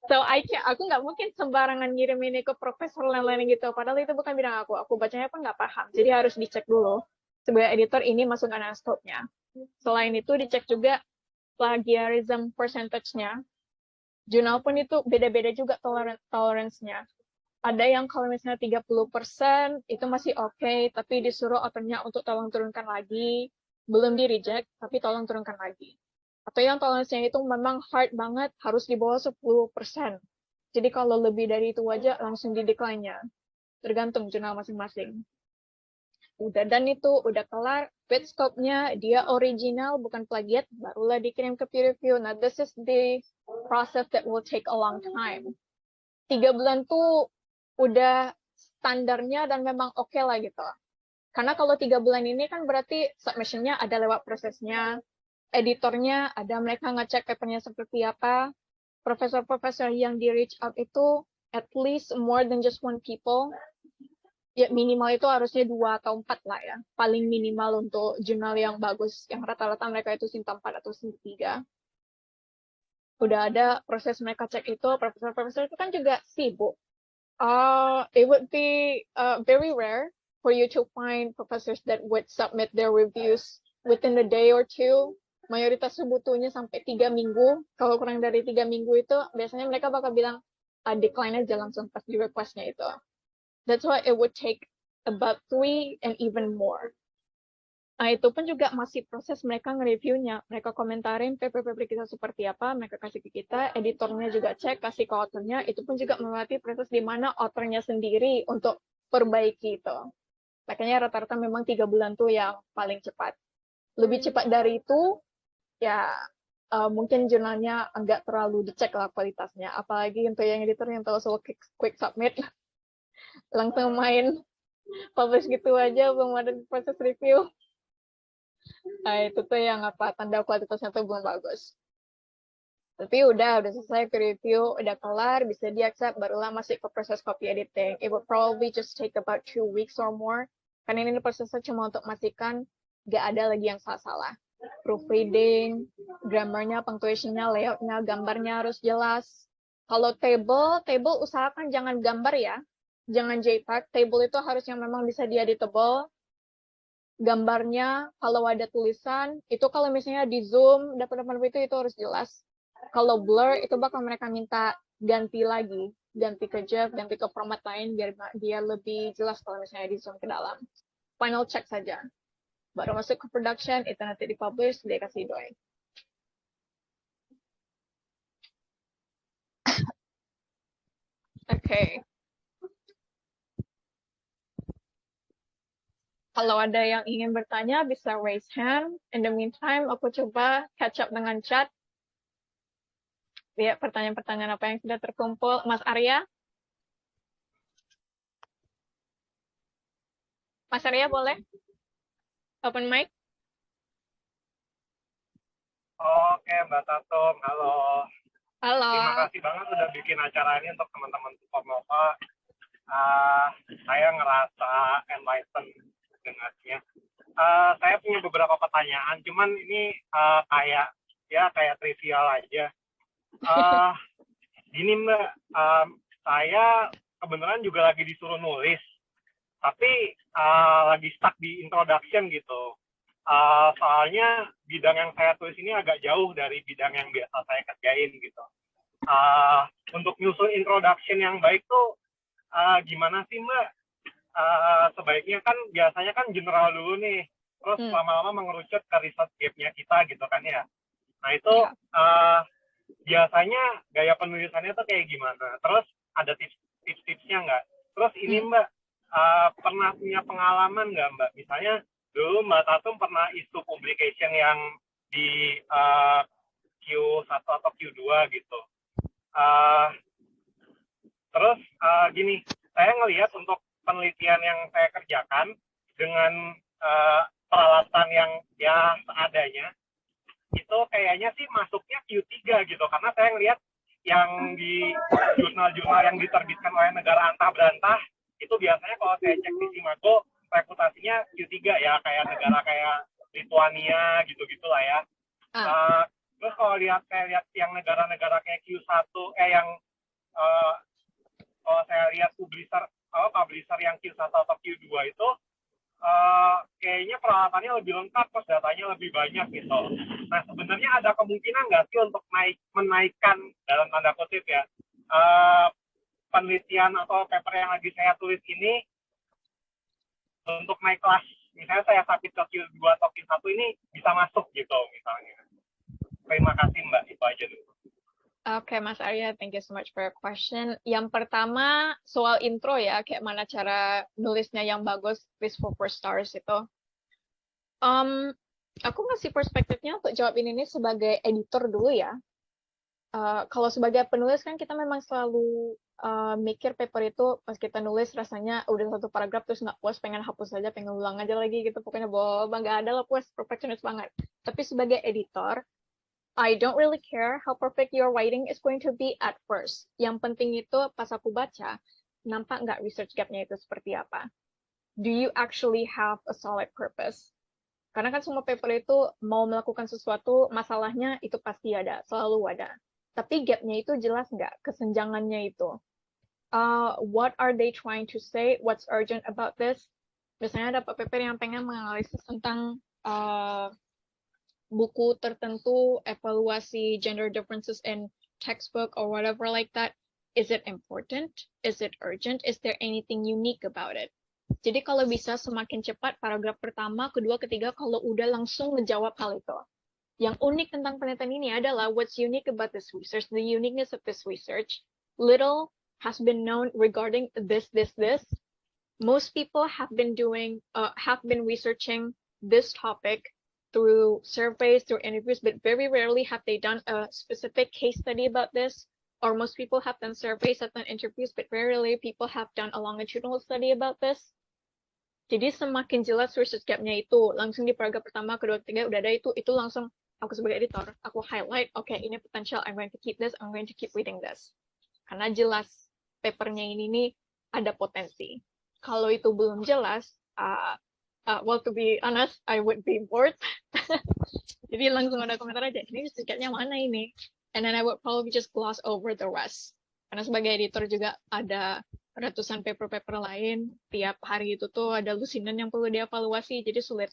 So, aku nggak mungkin sembarangan ngirim ini ke profesor lain-lain gitu. Padahal itu bukan bidang aku. Aku bacanya pun nggak paham. Jadi harus dicek dulu. Sebagai editor ini masuk ke scope-nya. Selain itu dicek juga plagiarism percentage-nya. Jurnal pun itu beda-beda juga tolerance-nya. Ada yang kalau misalnya 30% itu masih oke, tapi disuruh authornya untuk tolong turunkan lagi. Belum di-reject, tapi tolong turunkan lagi. Atau yang toleransinya itu memang hard banget, harus di bawah 10%. Jadi kalau lebih dari itu aja, langsung di decline-nya. Tergantung jurnal masing-masing. Udah dan itu, udah kelar, fit scope-nya, dia original, bukan plagiat, barulah dikirim ke peer review. Nah, this is the process that will take a long time. 3 bulan tuh udah standarnya dan memang oke lah gitu. Karena kalau 3 bulan ini kan berarti submission-nya ada lewat prosesnya, editornya ada, mereka ngecek papernya seperti apa, profesor-profesor yang di reach out itu at least more than just one people, ya minimal itu harusnya 2 atau 4 lah ya, paling minimal untuk jurnal yang bagus, yang rata-rata mereka itu Sinta 4 atau Sinta 3. Udah ada proses mereka cek itu, profesor-profesor itu kan juga sibuk. It would be very rare for you to find professors that would submit their reviews within a day or two. Mayoritas butuhnya sampai 3 minggu. Kalau kurang dari 3 minggu itu, biasanya mereka bakal bilang, decline aja langsung pas di request-nya itu. That's why it would take about 3 and even more. Nah, itu pun juga masih proses mereka nge-reviewnya. Mereka komentarin paper-paper kita seperti apa, mereka kasih ke kita, editornya juga cek, kasih ke authornya, itu pun juga melewati proses di mana authornya sendiri untuk perbaiki itu. Makanya rata-rata memang 3 bulan tuh yang paling cepat. Lebih cepat dari itu, ya mungkin jurnalnya enggak terlalu dicek lah kualitasnya. Apalagi untuk yang editor yang tahu soal quick submit, langsung main publish gitu aja, belum ada proses review. Nah, itu tuh yang tanda kualitasnya tuh belum bagus. Tapi udah selesai peer review, udah kelar, bisa di-accept, barulah masuk ke proses copy editing. It will probably just take about 2 weeks or more. Karena ini prosesnya cuma untuk memastikan nggak ada lagi yang salah-salah. Proofreading, grammarnya, punctuation-nya, layout-nya, gambarnya harus jelas. Kalau table usahakan jangan gambar ya. Jangan JPEG. Table itu harus yang memang bisa di-editable. Gambarnya, kalau ada tulisan, itu kalau misalnya di Zoom, dapat itu harus jelas. Kalau blur, itu bakal mereka minta ganti lagi. Ganti ke JPEG, ganti ke format lain, biar dia lebih jelas kalau misalnya di Zoom ke dalam. Final check saja. Baru masuk ke production, itu nanti dipublish, dia kasih doi. Oke. Kalau ada yang ingin bertanya, bisa raise hand. In the meantime, aku coba catch up dengan chat. Lihat pertanyaan-pertanyaan apa yang sudah terkumpul. Mas Arya? Mas Arya boleh? Open mic? Oke, Mbak Tatum, halo. Halo. Terima kasih banget udah bikin acara ini untuk teman-teman Supernova. Saya ngerasa enlightened dengarnya. Saya punya beberapa pertanyaan, cuman ini kayak trivial aja. Gini Mbak, saya kebenaran juga lagi disuruh nulis, tapi lagi stuck di introduction gitu. Soalnya bidang yang saya tulis ini agak jauh dari bidang yang biasa saya kerjain gitu. Untuk nyusun introduction yang baik tuh gimana sih Mbak? Sebaiknya kan biasanya kan general dulu nih, terus lama-lama mengerucut ke research gap-nya kita gitu kan ya. Nah itu biasanya gaya penulisannya tuh kayak gimana? Terus ada tips-tipsnya nggak? Terus ini Mbak, pernah punya pengalaman nggak Mbak? Misalnya dulu Mbak Tatum pernah isu publication yang di Q1 atau Q2 gitu. Terus gini, saya ngelihat untuk penelitian yang saya kerjakan dengan peralatan yang ya seadanya, itu kayaknya sih masuknya Q3 gitu, karena saya ngelihat yang di jurnal-jurnal yang diterbitkan oleh negara antah berantah, itu biasanya kalau saya cek di Simago, reputasinya Q3 ya, kayak negara kayak Lituania gitu-gitu lah ya. Terus kalau saya lihat yang negara-negara kayak Q1, yang kalau saya lihat publisher yang Q1 atau Q2 itu kayaknya peralatannya lebih lengkap, terus datanya lebih banyak gitu. Nah sebenarnya ada kemungkinan nggak sih untuk menaikkan dalam tanda kutip ya penelitian atau paper yang lagi saya tulis ini untuk naik kelas, misalnya saya submit ke Q2 atau Q1 ini bisa masuk gitu misalnya. Terima kasih Mbak, itu aja dulu. Oke, Mas Arya, thank you so much for your question. Yang pertama, soal intro ya, kayak mana cara nulisnya yang bagus, please for 4 stars itu. Aku ngasih perspektifnya untuk jawab ini sebagai editor dulu ya. Kalau sebagai penulis kan kita memang selalu mikir paper itu pas kita nulis rasanya udah satu paragraf terus nggak puas, pengen hapus aja, pengen ulang aja lagi gitu. Pokoknya nggak ada lah puas, perfectionist banget. Tapi sebagai editor, I don't really care how perfect your writing is going to be at first. Yang penting itu pas aku baca, nampak nggak research gap-nya itu seperti apa? Do you actually have a solid purpose? Karena kan semua paper itu mau melakukan sesuatu, masalahnya itu pasti ada, selalu ada. Tapi gap-nya itu jelas nggak? Kesenjangannya itu. What are they trying to say? What's urgent about this? Misalnya ada paper yang pengen menganalisis tentang buku tertentu, evaluasi gender differences in textbook or whatever like that. Is it important? Is it urgent? Is there anything unique about it? Jadi kalau bisa semakin cepat paragraf pertama, kedua, ketiga, kalau udah langsung ngejawab hal itu. Yang unik tentang penelitian ini adalah what's unique about this research, the uniqueness of this research. Little has been known regarding this. Most people have been researching this topic through surveys, through interviews, but very rarely have they done a specific case study about this. Or most people have done surveys, have done interviews, but very rarely people have done a longitudinal study about this. Jadi semakin jelas research gap-nya itu, langsung di paragraf pertama, kedua, ketiga, udah ada itu langsung aku sebagai editor, aku highlight, okay, ini potential, I'm going to keep this, I'm going to keep reading this. Karena jelas papernya ini nih ada potensi. Kalau itu belum jelas, well, to be honest, I would be bored. Jadi langsung ada komentar aja, ini research-nya mana ini? And then I would probably just gloss over the rest. Karena sebagai editor juga ada ratusan paper-paper lain. Tiap hari itu tuh ada lusinan yang perlu dievaluasi, jadi sulit.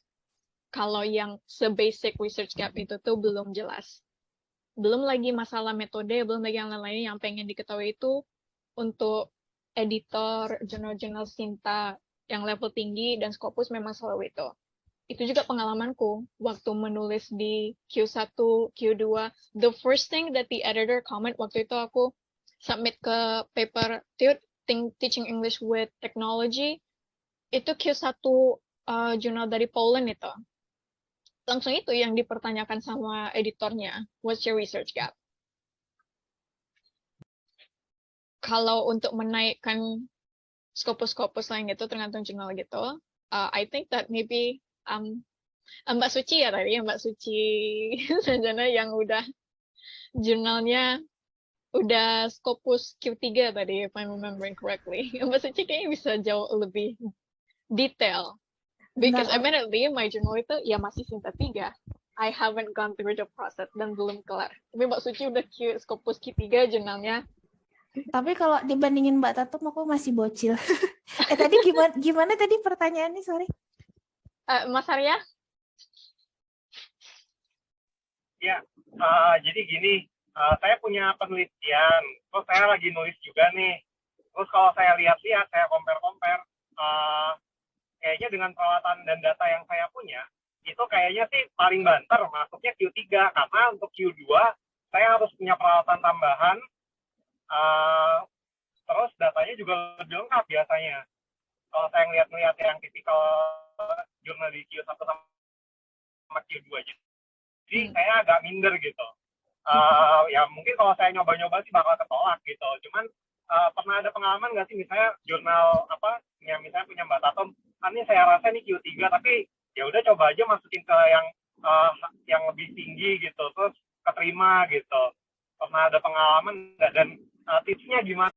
Kalau yang se-basic research gap itu tuh belum jelas. Belum lagi masalah metode, belum lagi yang lain-lain yang pengen diketahui itu untuk editor, jurnal-jurnal Sinta yang level tinggi dan Scopus memang selalu itu. Itu juga pengalamanku waktu menulis di Q1, Q2. The first thing that the editor comment waktu itu aku submit ke paper Teaching English with Technology, itu Q1 jurnal dari Poland itu. Langsung itu yang dipertanyakan sama editornya, what's your research gap? Kalau untuk menaikkan Scopus lain gitu, tergantung jurnal gitu, I think that maybe Mbak Suci ya tadi, Mbak Suci Sanjana yang udah jurnalnya udah Scopus Q3 tadi, if I'm remembering correctly. Mbak Suci kayaknya bisa jauh lebih detail. Because Enggak, admittedly, my journal itu ya masih Sinta 3. I haven't gone through the process dan belum kelar. Tapi Mbak Suci udah Scopus Q3 jurnalnya. tapi kalau dibandingin Mbak Tatum aku masih bocil. Tadi gimana tadi pertanyaannya, sorry. Mas Arya? Ya, jadi gini, saya punya penelitian, terus saya lagi nulis juga nih. Terus kalau saya lihat-lihat, saya compare-compare, kayaknya dengan peralatan dan data yang saya punya, itu kayaknya sih paling banter masuknya Q3, karena untuk Q2 saya harus punya peralatan tambahan, terus datanya juga lebih lengkap biasanya. Kalau saya ngeliat-ngeliat yang tipikal jurnal di Q1 sama Q2 aja. Jadi saya agak minder gitu. Ya mungkin kalau saya nyoba-nyoba sih bakal ketolak gitu. Cuman pernah ada pengalaman nggak sih misalnya jurnal apa yang misalnya punya Mbak Tatum, kan ini saya rasa ini Q3 tapi ya udah coba aja masukin ke yang lebih tinggi gitu, terus keterima gitu. Pernah ada pengalaman nggak, dan tipsnya gimana?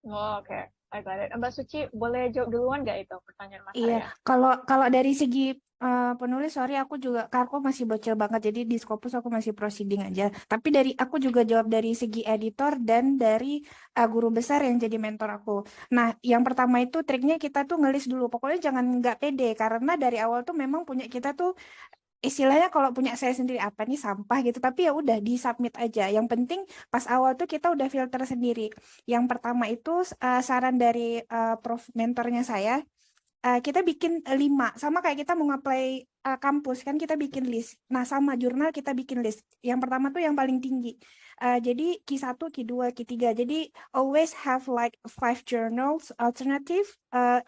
Oh, oke. I got it. Mbak Suci, boleh jawab duluan nggak itu pertanyaan Mas Iya, Arya? kalau dari segi penulis, sorry aku juga, karena aku masih bocil banget, jadi di Scopus aku masih proceeding aja. Tapi aku juga jawab dari segi editor dan dari guru besar yang jadi mentor aku. Nah, yang pertama itu triknya kita tuh ngelis dulu. Pokoknya jangan nggak pede, karena dari awal tuh memang punya kita tuh istilahnya kalau punya saya sendiri apa nih sampah gitu, tapi ya udah di submit aja. Yang penting pas awal tuh kita udah filter sendiri. Yang pertama itu saran dari prof mentornya saya, kita bikin 5, sama kayak kita mau apply kampus kan, kita bikin list. Nah, sama jurnal kita bikin list. Yang pertama tuh yang paling tinggi. Jadi Q1, Q2, Q3. Jadi always have like 5 journals alternative.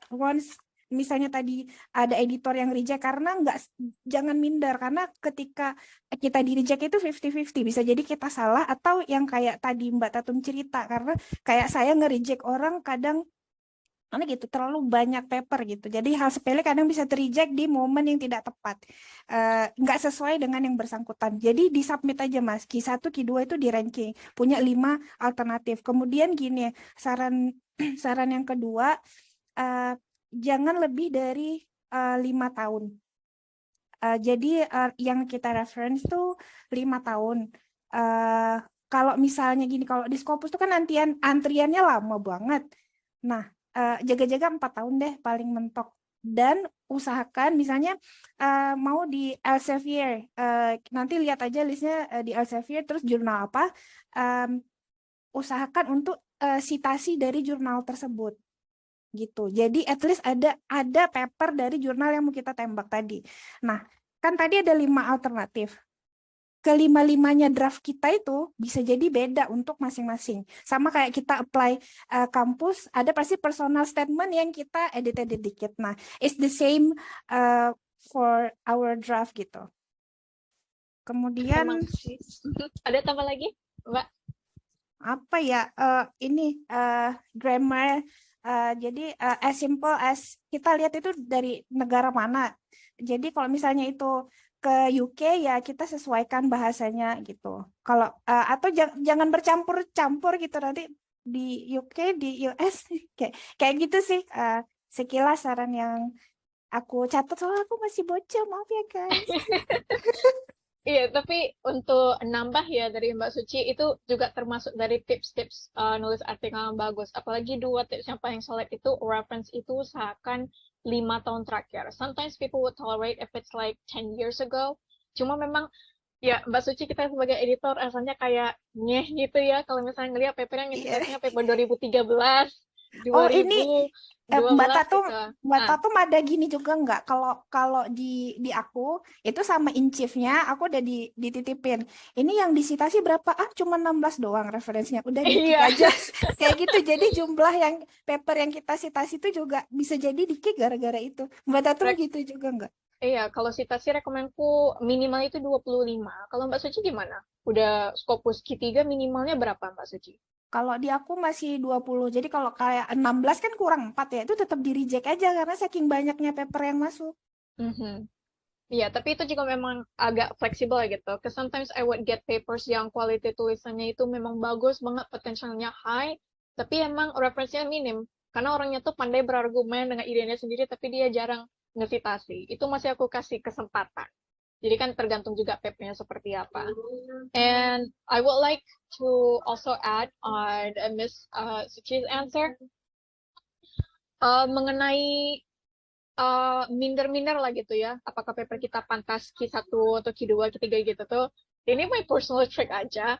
Once misalnya tadi ada editor yang reject, karena jangan minder, karena ketika kita di reject itu 50-50, bisa jadi kita salah atau yang kayak tadi Mbak Tatum cerita, karena kayak saya nge-reject orang kadang karena gitu terlalu banyak paper gitu, jadi hal sepele kadang bisa terreject di momen yang tidak tepat, nggak sesuai dengan yang bersangkutan. Jadi di submit aja Mas, Q1, Q2 itu di ranking, punya 5 alternatif. Kemudian gini, saran yang kedua, jangan lebih dari 5 tahun. Jadi yang kita reference tuh 5 tahun. Kalau misalnya gini, kalau di Scopus tuh kan antriannya lama banget. Nah, jaga-jaga 4 tahun deh paling mentok. Dan usahakan misalnya mau di Elsevier, nanti lihat aja listnya di Elsevier, terus jurnal apa, usahakan untuk citasi dari jurnal tersebut gitu. Jadi at least ada paper dari jurnal yang mau kita tembak tadi. Nah, kan tadi ada 5 alternatif. Kelima-limanya draft kita itu bisa jadi beda untuk masing-masing. Sama kayak kita apply kampus, ada pasti personal statement yang kita edit dikit. Nah, it's the same for our draft gitu. Kemudian Emang sih. Ada tambah lagi, Mbak? apa ya, ini grammar. Jadi as simple as kita lihat itu dari negara mana. Jadi kalau misalnya itu ke UK ya kita sesuaikan bahasanya gitu. Kalau atau jangan bercampur-campur gitu, nanti di UK di US kayak gitu sih. Sekilas saran yang aku catat, soalnya aku masih bocil, maaf ya guys. Iya, tapi untuk nambah ya dari Mbak Suci, itu juga termasuk dari tips-tips nulis artikel yang bagus. Apalagi 2 tips yang paling solid itu, reference itu usahakan 5 tahun terakhir. Sometimes people would tolerate if it's like 10 years ago. Cuma memang, ya Mbak Suci, kita sebagai editor rasanya kayak nyeh gitu ya, kalau misalnya ngeliat paper yang citasinya paper 2013, 2012 Oh ini Mbak Tatum, gitu. Mbak Tatum ada gini juga nggak? Kalau di aku itu sama in chief-nya aku udah dititipin. Ini yang disitasi berapa? Cuma 16 doang referensinya. Udah di-kick aja. Kayak gitu. Jadi jumlah yang paper yang kita citasi itu juga bisa jadi di-kick gara-gara itu. Mbak Tatum gitu juga nggak? Iya, kalau citasi rekomenku minimal itu 25. Kalau Mbak Suci gimana? Udah Scopus Q3 minimalnya berapa Mbak Suci? Kalau di aku masih 20. Jadi kalau kayak 16 kan kurang 4 ya. Itu tetap di reject aja karena saking banyaknya paper yang masuk. Iya, tapi itu juga memang agak fleksibel gitu. Because sometimes I would get papers yang quality tulisannya itu memang bagus banget, potensialnya high, tapi emang referensinya minim. Karena orangnya tuh pandai berargumen dengan idenya sendiri, tapi dia jarang ngesitasi. Itu masih aku kasih kesempatan. Jadi kan tergantung juga papernya seperti apa. And I would like to also add on Miss Suci's answer mengenai minder-minder lah gitu ya. Apakah paper kita pantas Q1 atau Q2, Q3 gitu tuh. Ini my personal trick aja.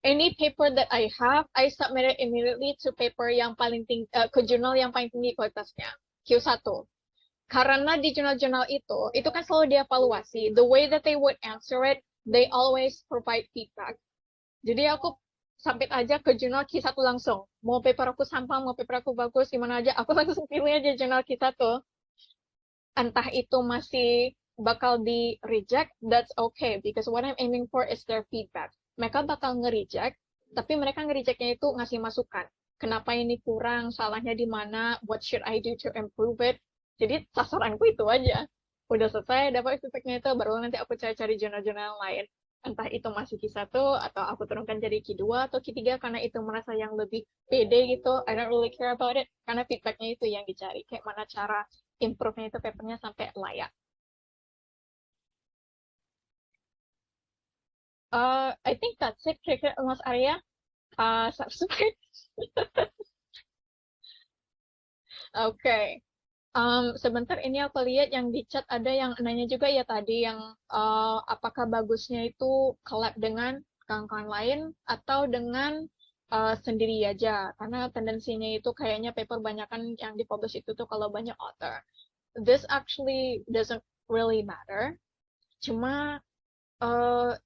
Any paper that I have, I submit it immediately to paper yang paling tinggi, ke jurnal yang paling tinggi kualitasnya, Q1. Karena di jurnal-jurnal itu kan selalu dievaluasi. The way that they would answer it, they always provide feedback. Jadi aku submit aja ke jurnal Q1 langsung. Mau paper aku sampah, mau paper aku bagus, gimana aja, aku langsung pilih aja jurnal Q1. Entah itu masih bakal di reject, that's okay. Because what I'm aiming for is their feedback. Mereka bakal nge-reject, tapi mereka nge-rejectnya itu ngasih masukan. Kenapa ini kurang, salahnya di mana, what should I do to improve it. Jadi sasaranku itu aja. Udah selesai, dapat feedbacknya itu, baru nanti aku cari-cari jurnal-jurnal lain. Entah itu masih Q1, atau aku turunkan jadi Q2 atau Q3, karena itu merasa yang lebih pede gitu. I don't really care about it, karena feedbacknya itu yang dicari. Kayak mana cara improve-nya itu papernya sampai layak. I think that's it, kira-kira Mas Arya. Subscribe. Oke. Sebentar ini aku lihat yang di chat ada yang nanya juga ya tadi yang apakah bagusnya itu collab dengan kawan-kawan lain atau dengan sendiri aja, karena tendensinya itu kayaknya paper banyakan yang dipublish itu tuh kalau banyak author. This actually doesn't really matter. Cuma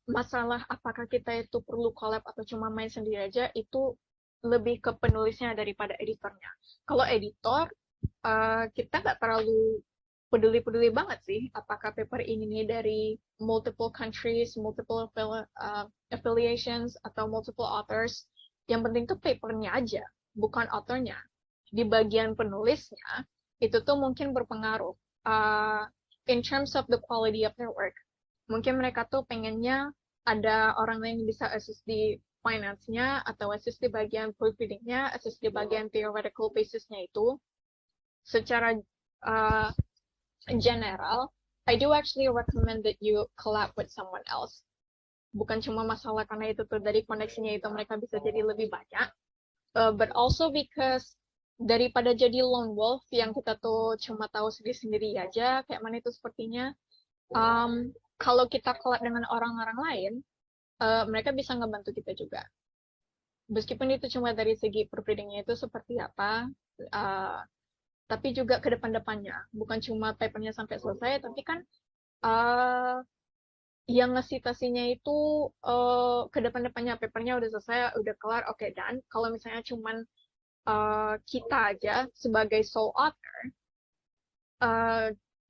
masalah apakah kita itu perlu collab atau cuma main sendiri aja itu lebih ke penulisnya daripada editornya. Kalau editor kita nggak terlalu peduli-peduli banget sih apakah paper ini dari multiple countries, multiple affiliations atau multiple authors. Yang penting tuh papernya aja, bukan authornya. Di bagian penulisnya itu tuh mungkin berpengaruh in terms of the quality of their work. Mungkin mereka tuh pengennya ada orang lain yang bisa assist di finance-nya atau assist di bagian proofreading-nya, assist di bagian theoretical basis-nya itu. Secara general, I do actually recommend that you collab with someone else. Bukan cuma masalah karena itu tuh dari koneksinya itu mereka bisa jadi lebih banyak, but also because daripada jadi lone wolf yang kita tuh cuma tahu sendiri-sendiri aja, kayak mana itu sepertinya. Kalau kita collab dengan orang-orang lain, mereka bisa ngebantu kita juga. Meskipun itu cuma dari segi proofreading-nya itu seperti apa, tapi juga ke depan-depannya. Bukan cuma papernya sampai selesai, tapi kan yang ngesitasinya itu ke depan-depannya, papernya udah selesai, udah kelar, oke, dan kalau misalnya cuman kita aja sebagai sole author,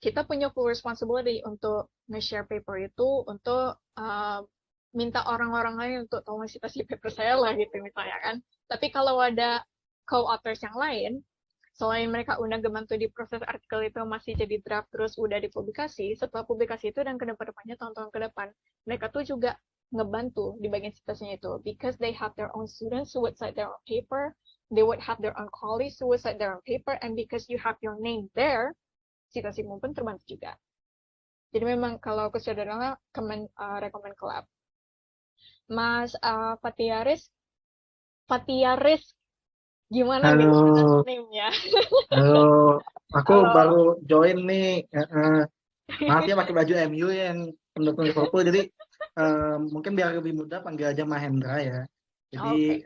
kita punya full responsibility untuk nge-share paper itu, untuk minta orang-orang lain untuk tolong citasi paper saya lah gitu misalnya kan. Tapi kalau ada co-authors yang lain, selain mereka udah ngebantu di proses artikel itu masih jadi draft terus udah dipublikasi, setelah publikasi itu dan ke depan-depannya tahun-tahun ke depan, mereka tuh juga ngebantu di bagian citasinya itu. Because they have their own students who would cite their own paper, they would have their own colleagues who would cite their own paper, and because you have your name there, citasimu pun terbantu juga. Jadi memang kalau aku sederhana rekomend collab. Mas Fatiaris, gimana nih name-nya? Halo, aku Halo. baru join nih. Maaf ya pakai baju MU yang pendukung Liverpool, jadi mungkin biar lebih mudah panggil aja Mahendra ya. Jadi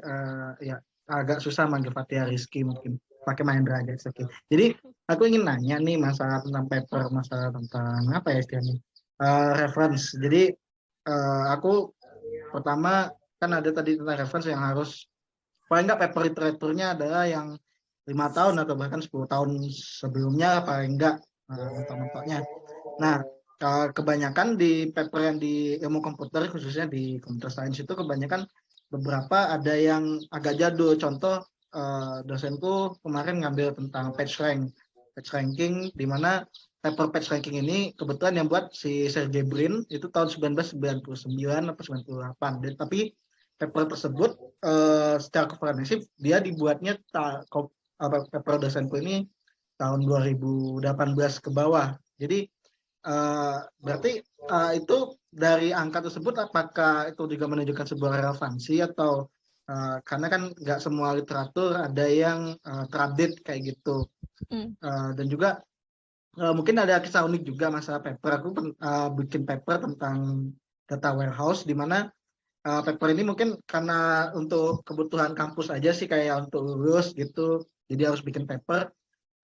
ya agak susah manggil Fatia Rizky, mungkin pakai Mahendra aja. Okay. Jadi aku ingin nanya nih masalah tentang paper, masalah tentang apa ya istilahnya, reference. Jadi aku pertama kan ada tadi tentang reference yang harus paling nggak paper literaturnya adalah yang 5 tahun atau bahkan 10 tahun sebelumnya paling nggak mentok-mentoknya. Nah, kebanyakan di paper yang di ilmu komputer, khususnya di computer science itu kebanyakan beberapa ada yang agak jadul. Contoh, dosenku kemarin ngambil tentang page ranking, di mana paper page ranking ini kebetulan yang buat si Sergey Brin itu tahun 1999 atau 98. Tapi paper tersebut secara komprehensif dia dibuatnya paper dosenku ini tahun 2018 ke bawah. Jadi berarti itu dari angka tersebut apakah itu juga menunjukkan sebuah relevansi atau karena kan nggak semua literatur ada yang terupdate kayak gitu. Dan juga mungkin ada kisah unik juga masalah paper. Aku bikin paper tentang data warehouse di mana paper ini mungkin karena untuk kebutuhan kampus aja sih kayak untuk lulus gitu. Jadi harus bikin paper.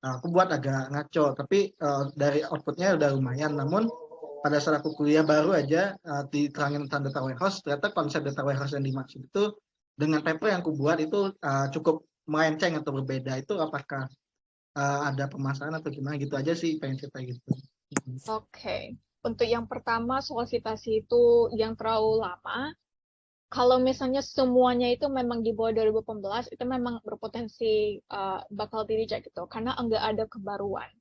Aku buat agak ngaco, tapi dari outputnya udah lumayan. Namun pada saat aku kuliah baru aja diterangin tentang data warehouse, ternyata konsep data warehouse yang dimaksud itu dengan paper yang aku buat itu cukup melenceng atau berbeda. Itu apakah ada permasalahan atau gimana gitu aja sih, pengen cerita gitu. Oke. Untuk yang pertama soal citasi itu yang terlalu lama. Kalau misalnya semuanya itu memang di bawah 2018, itu memang berpotensi bakal di-reject gitu, karena enggak ada kebaruan.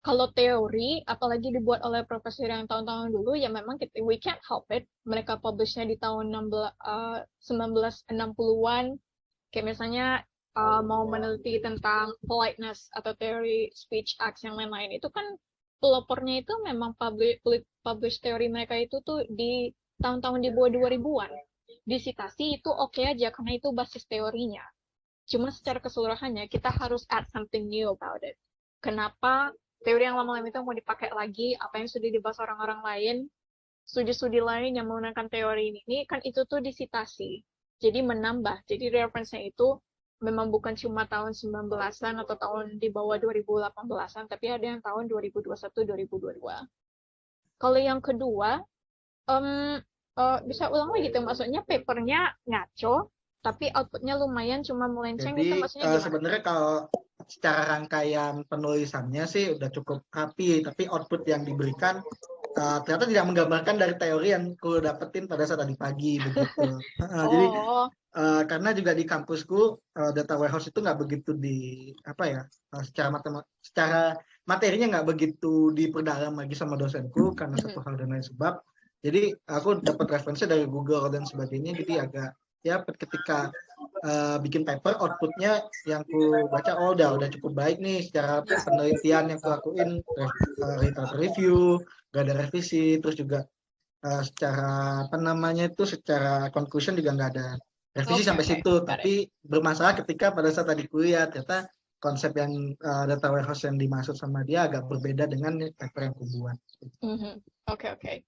Kalau teori, apalagi dibuat oleh profesor yang tahun-tahun dulu, ya memang we can't help it. Mereka publish-nya di tahun 1960-an, kayak misalnya mau meneliti tentang politeness atau teori speech acts yang lain-lain. Itu kan pelopornya itu memang publish teori mereka itu tuh di tahun-tahun di bawah 2000-an. Disitasi itu oke aja karena itu basis teorinya. Cuma secara keseluruhannya kita harus add something new about it. Kenapa teori yang lama-lama itu mau dipakai lagi? Apa yang sudah dibahas orang-orang lain? Studi-studi lain yang menggunakan teori ini kan itu tuh disitasi. Jadi menambah. Jadi reference-nya itu memang bukan cuma tahun 19-an atau tahun di bawah 2018-an, tapi ada yang tahun 2021-2022. Kalau yang kedua, bisa ulang lagi gitu, maksudnya papernya ngaco, tapi outputnya lumayan cuma melenceng gitu, Jadi maksudnya gimana? sebenarnya kalau secara rangkaian penulisannya sih udah cukup rapi, tapi output yang diberikan ternyata tidak menggambarkan dari teori yang aku dapetin pada saat tadi pagi begitu. Jadi karena juga di kampusku data warehouse itu nggak begitu secara materinya nggak begitu diperdalam lagi sama dosenku karena satu hal dan lain sebab. Jadi aku dapat referensi dari Google dan sebagainya, jadi agak ya ketika bikin paper outputnya yang ku baca udah cukup baik nih secara penelitian yang ku lakuin, literature review, gak ada revisi, terus juga secara secara conclusion juga nggak ada revisi sampai situ. Tapi bermasalah ketika pada saat tadi kuliah ternyata konsep yang data warehouse yang dimaksud sama dia agak berbeda dengan paper yang ku buat. Oke.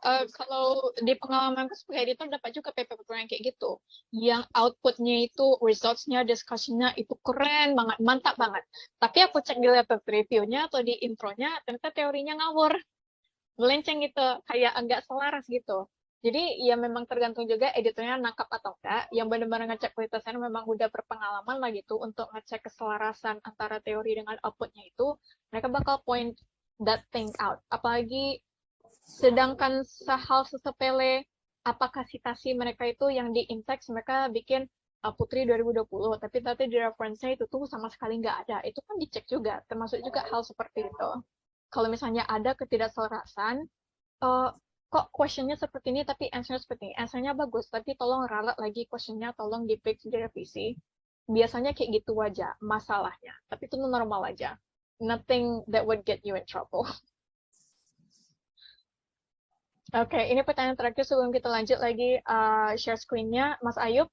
Kalau di pengalamanku sebagai editor dapat juga paper-paper yang kayak gitu, yang outputnya itu results-nya, discussion-nya itu keren banget, mantap banget. Tapi aku cek di literature review-nya atau di intronya, ternyata teorinya ngawur, melenceng gitu, kayak enggak selaras gitu. Jadi ya memang tergantung juga editornya nangkap atau enggak. Yang benar-benar ngecek kualitasnya memang udah berpengalaman lah gitu untuk ngecek keselarasan antara teori dengan outputnya itu, mereka bakal point that thing out. Apalagi sedangkan hal sesepele apakah citasi mereka itu yang di in-text mereka bikin Putri 2020, tapi tadi di reference-nya itu tuh sama sekali nggak ada. Itu kan dicek juga, termasuk juga hal seperti itu. Kalau misalnya ada ketidakselarasan, kok question-nya seperti ini tapi answer-nya seperti ini. Answer-nya bagus, tapi tolong ralat lagi question-nya, tolong di-fix, direvisi. Biasanya kayak gitu aja masalahnya, tapi itu normal aja. Nothing that would get you in trouble. Oke, ini pertanyaan terakhir sebelum kita lanjut lagi share screen-nya, Mas Ayub.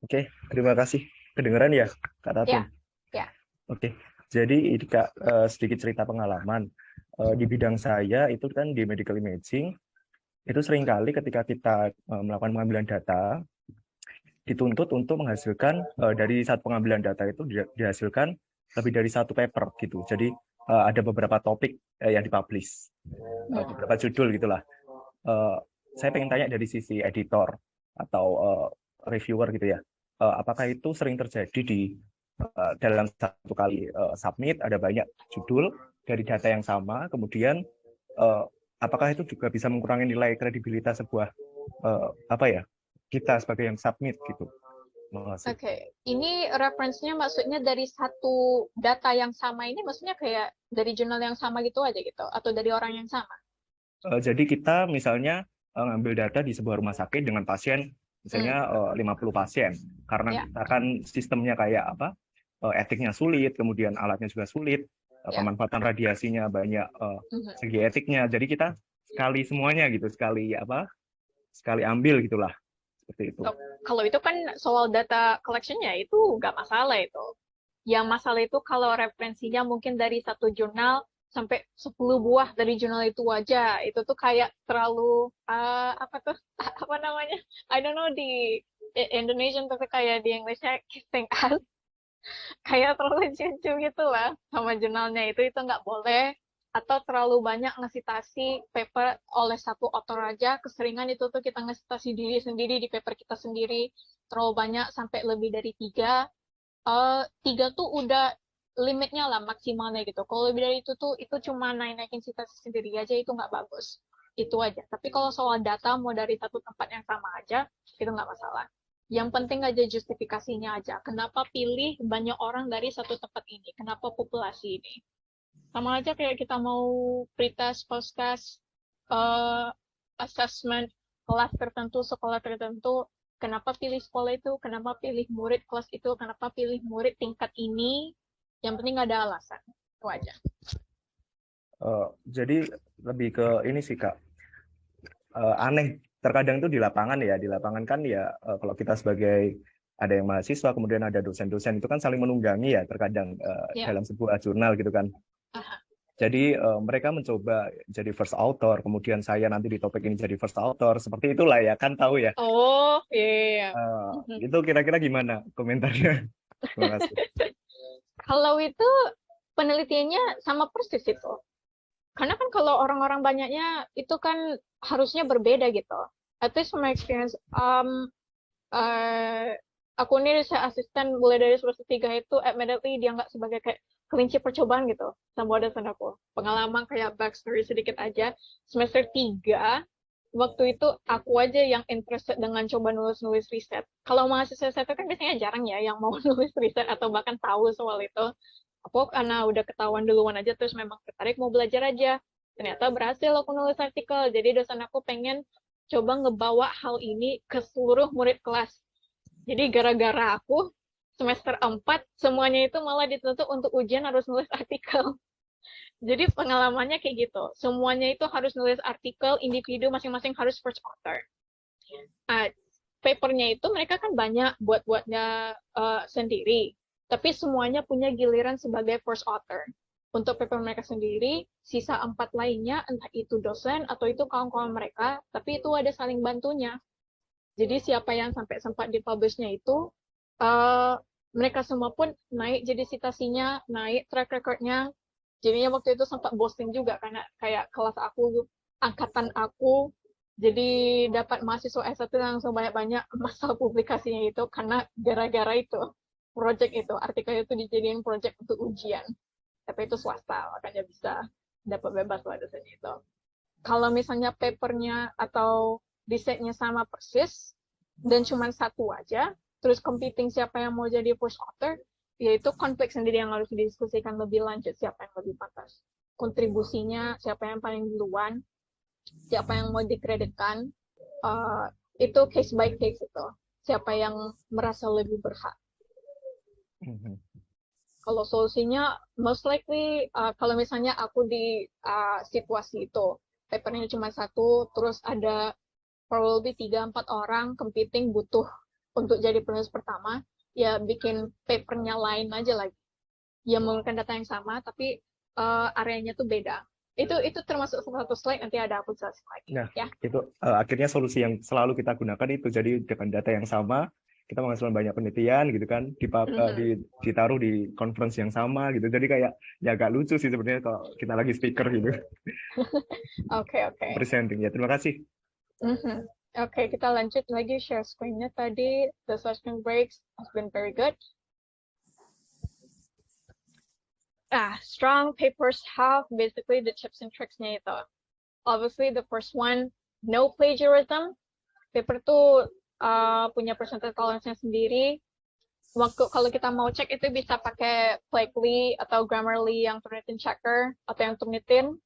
Oke, terima kasih. Kedengeran ya, Kak Tatum? Ya. Oke, jadi ini Kak, sedikit cerita pengalaman. Di bidang saya itu kan di medical imaging, itu seringkali ketika kita melakukan pengambilan data, dituntut untuk menghasilkan dari satu pengambilan data itu dihasilkan lebih dari satu paper gitu. Jadi ada beberapa topik yang dipublish, beberapa judul gitulah. Saya pengen tanya dari sisi editor atau reviewer gitu ya, apakah itu sering terjadi di dalam satu kali submit ada banyak judul dari data yang sama, kemudian apakah itu juga bisa mengurangi nilai kredibilitas sebuah kita sebagai yang submit gitu? Terima kasih. Oke, ini referensinya maksudnya dari satu data yang sama ini, maksudnya kayak dari jurnal yang sama gitu aja gitu, atau dari orang yang sama? Jadi kita misalnya ngambil data di sebuah rumah sakit dengan pasien, misalnya 50 pasien. Karena Ya. kita kan sistemnya kayak apa, etiknya sulit, kemudian alatnya juga sulit, Ya. pemanfaatan radiasinya banyak segi etiknya. Jadi kita sekali semuanya gitu, sekali ambil gitulah, seperti itu. Kalau itu kan soal data collection-nya itu nggak masalah itu. Yang masalah itu kalau referensinya mungkin dari satu jurnal sampai 10 buah dari jurnal itu aja. Itu tuh kayak terlalu apa namanya? I don't know di Indonesian tapi kayak di Inggrisnya kissing ass. Kayak terlalu cium-cium gitu lah sama jurnalnya itu nggak boleh. Atau terlalu banyak nge-citasi paper oleh satu author aja, keseringan itu tuh kita nge-citasi diri sendiri di paper kita sendiri, terlalu banyak sampai lebih dari 3. 3 tuh udah limitnya lah maksimalnya gitu. Kalau lebih dari itu tuh itu cuma naikin citasi sendiri aja, itu nggak bagus. Itu aja. Tapi kalau soal data mau dari satu tempat yang sama aja, itu nggak masalah. Yang penting aja justifikasinya aja. Kenapa pilih banyak orang dari satu tempat ini? Kenapa populasi ini? Sama aja kayak kita mau pretest, posttest, assessment kelas tertentu, sekolah tertentu, kenapa pilih sekolah itu, kenapa pilih murid kelas itu, kenapa pilih murid tingkat ini, yang penting ada alasan. Itu aja. Jadi lebih ke ini sih Kak, aneh terkadang itu di lapangan ya, kan ya kalau kita sebagai ada yang mahasiswa, kemudian ada dosen-dosen itu kan saling menunggangi ya terkadang dalam sebuah jurnal gitu kan. Jadi mereka mencoba jadi first author, kemudian saya nanti di topik ini jadi first author, seperti itulah ya, kan tahu ya. Oh, iya. Itu kira-kira gimana komentarnya? Terima kasih. Kalau itu penelitiannya sama persis itu. Karena kan kalau orang-orang banyaknya itu kan harusnya berbeda gitu. At least from my experience, aku ini riset asisten mulai dari semester 3 itu admittedly dia nggak sebagai kayak kelinci percobaan gitu sama dosen aku. Pengalaman kayak backstory sedikit aja. Semester 3, waktu itu aku aja yang interested dengan coba nulis-nulis riset. Kalau mahasiswa saya kan biasanya jarang ya yang mau nulis riset atau bahkan tahu soal itu. Aku karena udah ketahuan duluan aja terus memang tertarik mau belajar aja. Ternyata berhasil aku nulis artikel. Jadi dosen aku pengen coba ngebawa hal ini ke seluruh murid kelas. Jadi gara-gara aku semester 4 semuanya itu malah dituntut untuk ujian harus nulis artikel. Jadi pengalamannya kayak gitu. Semuanya itu harus nulis artikel, individu masing-masing harus first author. Papernya itu mereka kan banyak buat-buatnya sendiri. Tapi semuanya punya giliran sebagai first author. Untuk paper mereka sendiri, sisa 4 lainnya, entah itu dosen atau itu kawan-kawan mereka, tapi itu ada saling bantunya. Jadi siapa yang sampai sempat dipublishnya itu, mereka semua pun naik jadi citasinya, naik track record-nya. Jadinya waktu itu sempat boosting juga, karena kayak kelas aku, angkatan aku, jadi dapat mahasiswa S1 langsung banyak-banyak masalah publikasinya itu, karena gara-gara itu, project itu, artikel itu dijadiin project untuk ujian. Tapi itu swasta, makanya bisa dapat bebas lah dosen itu. Kalau misalnya papernya atau risetnya sama persis, dan cuma satu aja, terus competing siapa yang mau jadi first author, yaitu konflik sendiri yang harus didiskusikan lebih lanjut, siapa yang lebih pantas. Kontribusinya, siapa yang paling duluan, siapa yang mau dikreditkan, itu case by case itu. Siapa yang merasa lebih berhak. Kalau solusinya, most likely, kalau misalnya aku di situasi itu, papernya cuma satu, terus ada probably 3-4 orang competing butuh untuk jadi penulis pertama, ya bikin papernya lain aja lagi. Ya menggunakan data yang sama, tapi areanya tuh beda. Itu termasuk satu slide, nanti ada aku jelasin lagi. Nah, ya. itu akhirnya solusi yang selalu kita gunakan itu, jadi dengan data yang sama, kita menghasilkan banyak penelitian gitu kan, ditaruh di conference yang sama gitu. Jadi kayak ya agak lucu sih sebenarnya kalau kita lagi speaker gitu. Oke. Presenting ya, terima kasih. Oke, kita lanjut lagi share screen-nya tadi. The session breaks has been very good. Strong papers have basically the tips and tricks-nya itu. Obviously, the first one, no plagiarism. Paper tuh punya percentage tolerance-nya sendiri. Kalau kita mau cek itu bisa pakai Blakely atau Grammarly yang Turnitin checker atau yang Turnitin.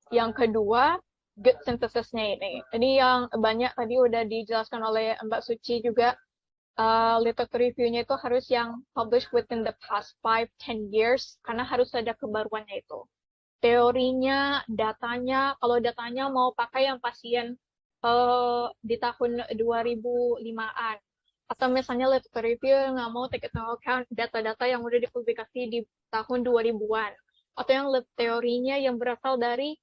Yang kedua, good synthesis-nya ini. Ini yang banyak tadi udah dijelaskan oleh Mbak Suci juga. Literature review-nya itu harus yang published within the past 5-10 years karena harus ada kebaruannya itu. Teorinya, datanya, kalau datanya mau pakai yang pasien di tahun 2005-an. Atau misalnya literature review nggak mau take into account data-data yang udah dipublikasi di tahun 2000-an. Atau yang teorinya yang berasal dari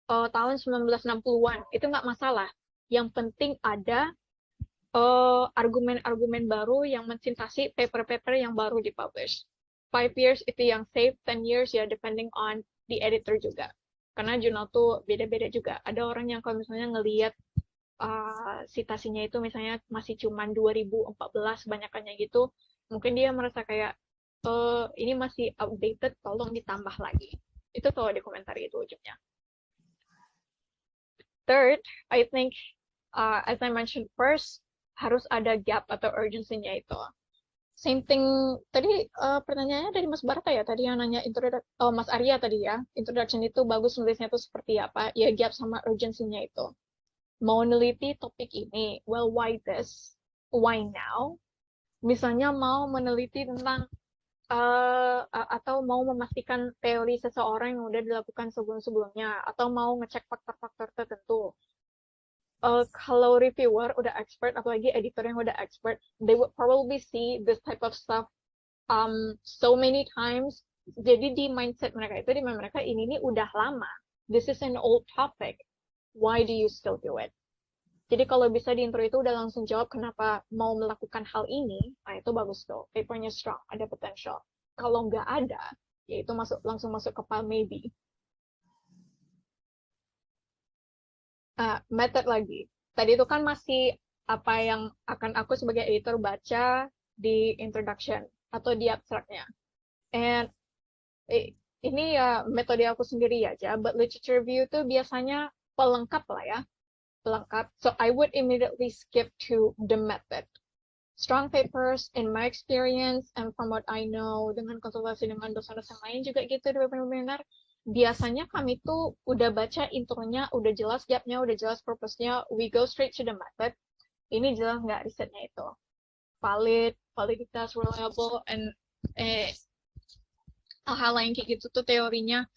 tahun 1960-an. Itu nggak masalah. Yang penting ada argumen-argumen baru yang mensintasi paper-paper yang baru dipublish. 5 years itu yang safe, 10 years ya depending on the editor juga. Karena jurnal tuh beda-beda juga. Ada orang yang kalau misalnya ngelihat citasinya itu misalnya masih cuman 2014 banyakannya gitu, mungkin dia merasa kayak ini masih outdated, tolong ditambah lagi. Itu kalau di komentar itu ujungnya. Third, I think as I mentioned first, harus ada gap atau urgency-nya itu. Same thing, tadi pertanyaannya dari Mas Barta ya, tadi yang nanya Mas Arya tadi ya, introduction itu bagus nulisnya itu seperti apa, ya gap sama urgency-nya itu. Mau neliti topik ini, well, why this? Why now? Misalnya mau meneliti tentang atau mau memastikan teori seseorang yang udah dilakukan sebelum-sebelumnya, atau mau ngecek faktor-faktor tertentu. Kalau reviewer udah expert, apalagi editor yang udah expert, they would probably see this type of stuff so many times. Jadi di mindset mereka itu, di mind mereka ini udah lama. This is an old topic. Why do you still do it? Jadi kalau bisa di intro itu udah langsung jawab kenapa mau melakukan hal ini, nah itu bagus tuh. Papernya strong, ada potential. Kalau nggak ada, ya itu langsung masuk ke file maybe. Method lagi. Tadi itu kan masih apa yang akan aku sebagai editor baca di introduction atau di abstraknya. And ini ya metode aku sendiri aja, but literature review itu biasanya pelengkap lah ya. Pelengkap. So I would immediately skip to the method. Strong papers, in my experience, and from what I know, dengan konsultasi dengan dosen-dosen lain juga gitu di webinar, biasanya kami tuh udah baca intronya, udah jelas gapnya, udah jelas purpose-nya, we go straight to the method. Ini jelas nggak risetnya itu. Valid, validitas, reliable, and hal-hal lain kayak gitu tuh teorinya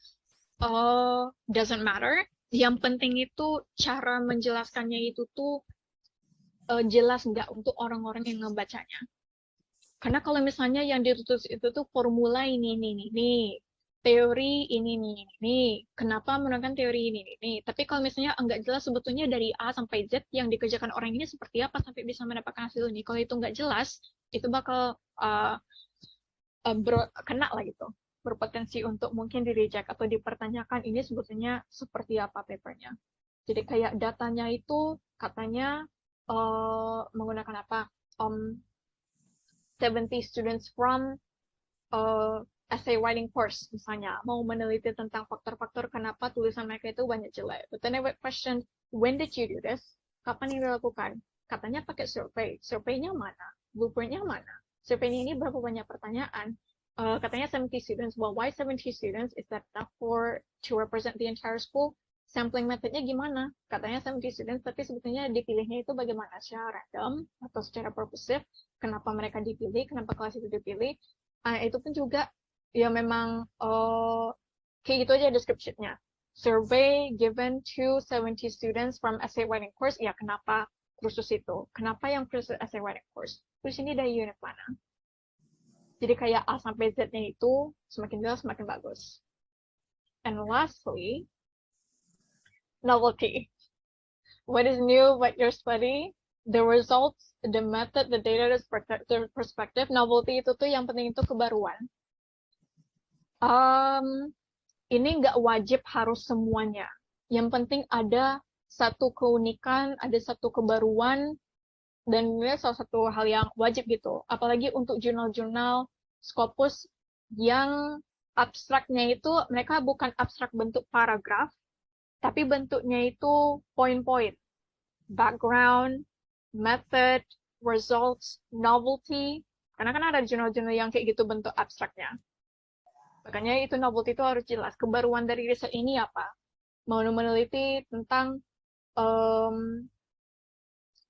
doesn't matter. Yang penting itu cara menjelaskannya itu tuh jelas nggak untuk orang-orang yang ngebacanya. Karena kalau misalnya yang ditulis itu tuh formula ini, teori ini, kenapa menggunakan teori ini. Tapi kalau misalnya nggak jelas sebetulnya dari A sampai Z yang dikerjakan orang ini seperti apa sampai bisa mendapatkan hasil ini. Kalau itu nggak jelas, itu bakal kena lah gitu. Berpotensi untuk mungkin di-reject atau dipertanyakan ini sebetulnya seperti apa papernya. Jadi kayak datanya itu katanya menggunakan apa? 70 students from essay writing course misalnya mau meneliti tentang faktor-faktor kenapa tulisan mereka itu banyak jelek. But then I would question, when did you do this? Kapan ini dilakukan? Katanya pakai survei. Surveinya mana? Blueprintnya mana? Surveinya ini berapa banyak pertanyaan? Katanya 70 students. Well, why 70 students? Is that enough to represent the entire school? Sampling methodnya gimana? Katanya 70 students, tapi sebetulnya dipilihnya itu bagaimana? Secara random atau secara purposive? Kenapa mereka dipilih? Kenapa kelas itu dipilih? Itu pun juga ya memang kayak gitu aja description-nya. Survey given to 70 students from essay writing course. Ya kenapa kursus itu? Kenapa yang kursus essay writing course? Terus ini dari unit mana? Jadi kayak A sampai Z-nya itu semakin jelas, semakin bagus. And lastly, novelty. What is new about your study? The results, the method, the data, the perspective. Novelty itu tuh yang penting itu kebaruan. Ini nggak wajib harus semuanya. Yang penting ada satu keunikan, ada satu kebaruan, dan ini salah satu hal yang wajib gitu. Apalagi untuk jurnal-jurnal Scopus yang abstraknya itu mereka bukan abstrak bentuk paragraf, tapi bentuknya itu poin-poin. background, method, results, novelty. Karena kan ada jurnal-jurnal yang kayak gitu bentuk abstraknya. Makanya itu novelty itu harus jelas. Kebaruan dari riset ini apa? Mau meneliti tentang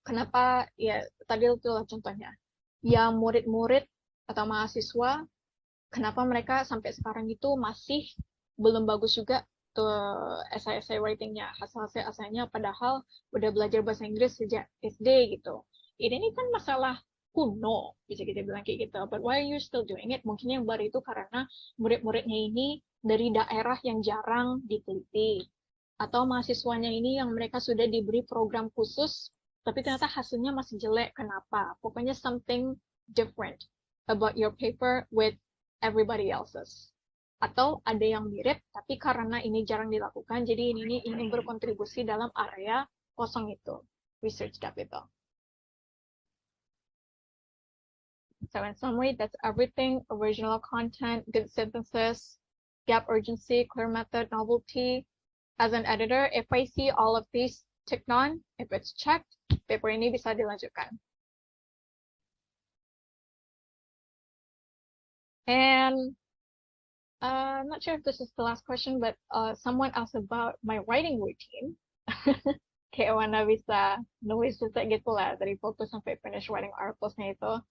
kenapa, ya tadi itulah contohnya. Ya murid-murid atau mahasiswa, kenapa mereka sampai sekarang itu masih belum bagus juga tuh essay writing-nya, hasil-hasil essay-nya, padahal udah belajar bahasa Inggris sejak SD gitu. Ini kan masalah kuno, bisa kita bilang kayak gitu. But why are you still doing it? Mungkin yang baru itu karena murid-muridnya ini dari daerah yang jarang diteliti. Atau mahasiswanya ini yang mereka sudah diberi program khusus, tapi ternyata hasilnya masih jelek. Kenapa? Pokoknya something different about your paper with everybody else's. Atau ada yang mirip, tapi karena ini jarang dilakukan, jadi ini ingin berkontribusi dalam area kosong itu, research gap itu. So in summary, that's everything: original content, good synthesis, gap urgency, clear method, novelty. As an editor, if I see all of these ticked on, if it's checked, paper ini bisa dilanjutkan. And I'm not sure if this is the last question, but someone asked about my writing routine. Kayak mana bisa nulis kayak gitu lah, dari fokus sampai finish writing articles-nya itu.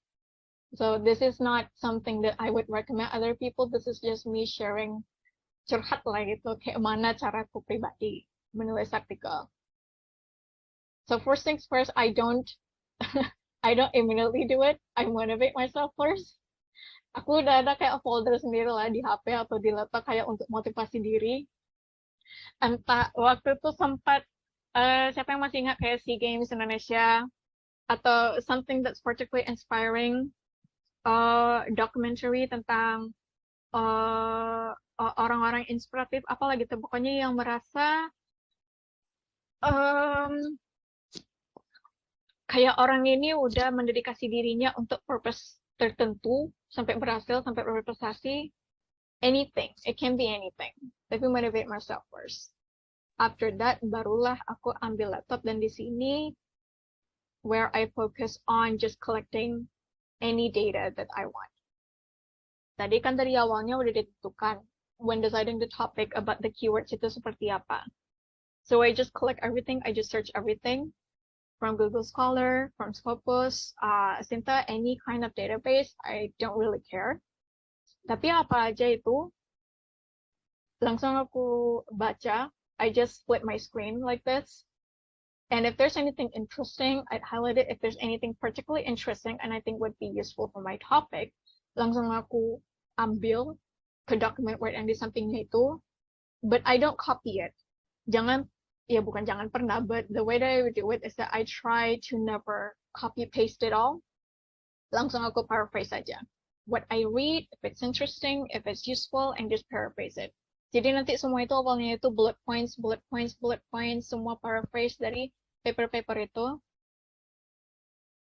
So this is not something that I would recommend other people. This is just me sharing curhat lah gitu, kayak mana caraku pribadi menulis artikel. So first things first, I don't immediately do it. I motivate myself first. Aku udah ada kayak folder sendiri lah di HP atau di laptop kayak untuk motivasi diri. Entah waktu itu sempat, siapa yang masih ingat kayak SEA Games Indonesia, atau something that's particularly inspiring, documentary tentang orang-orang inspiratif, apalah gitu. Pokoknya yang merasa kayak orang ini udah mendedikasi dirinya untuk purpose tertentu, sampai berhasil, sampai berprestasi. Anything, it can be anything. Tapi motivate myself first. After that, barulah aku ambil laptop, dan di sini where I focus on just collecting any data that I want. Tadi kan dari awalnya udah ditentukan when deciding the topic about the keywords itu seperti apa. So I just collect everything, I just search everything from Google Scholar, from Scopus, Sinta, any kind of database, I don't really care. Tapi apa aja itu, langsung aku baca. I just split my screen like this. And if there's anything interesting, I'd highlight it. If there's anything particularly interesting and I think would be useful for my topic, langsung aku ambil ke document Word yang di sampingnya itu. But I don't copy it. Bukan jangan pernah, but the way that I would do it is that I try to never copy paste it all. Langsung aku paraphrase saja. What I read, if it's interesting, if it's useful, and just paraphrase it. Jadi nanti semua itu awalnya itu bullet points, semua paraphrase dari paper-paper itu.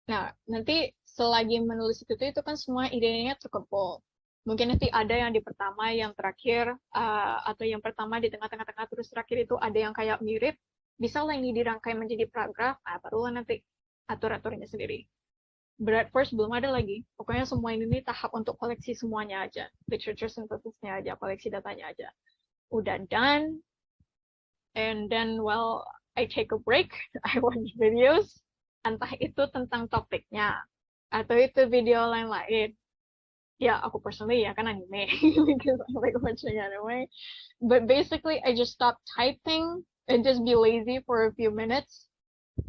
Nah, nanti selagi menulis itu kan semua idenya terkumpul. Mungkin nanti ada yang di pertama, yang terakhir, atau yang pertama di tengah-tengah, terus terakhir itu ada yang kayak mirip. Bisa lah ini dirangkai menjadi paragraf, barulah nanti atur-aturnya sendiri. But at first belum ada lagi. Pokoknya semua ini tahap untuk koleksi semuanya aja. Literature synthesisnya aja, koleksi datanya aja. Udah done. And then, I take a break. I watch videos. Entah itu tentang topiknya, atau itu video lain-lain. Yeah, aku personally kan anime because I like watching anime. But basically, I just stop typing and just be lazy for a few minutes,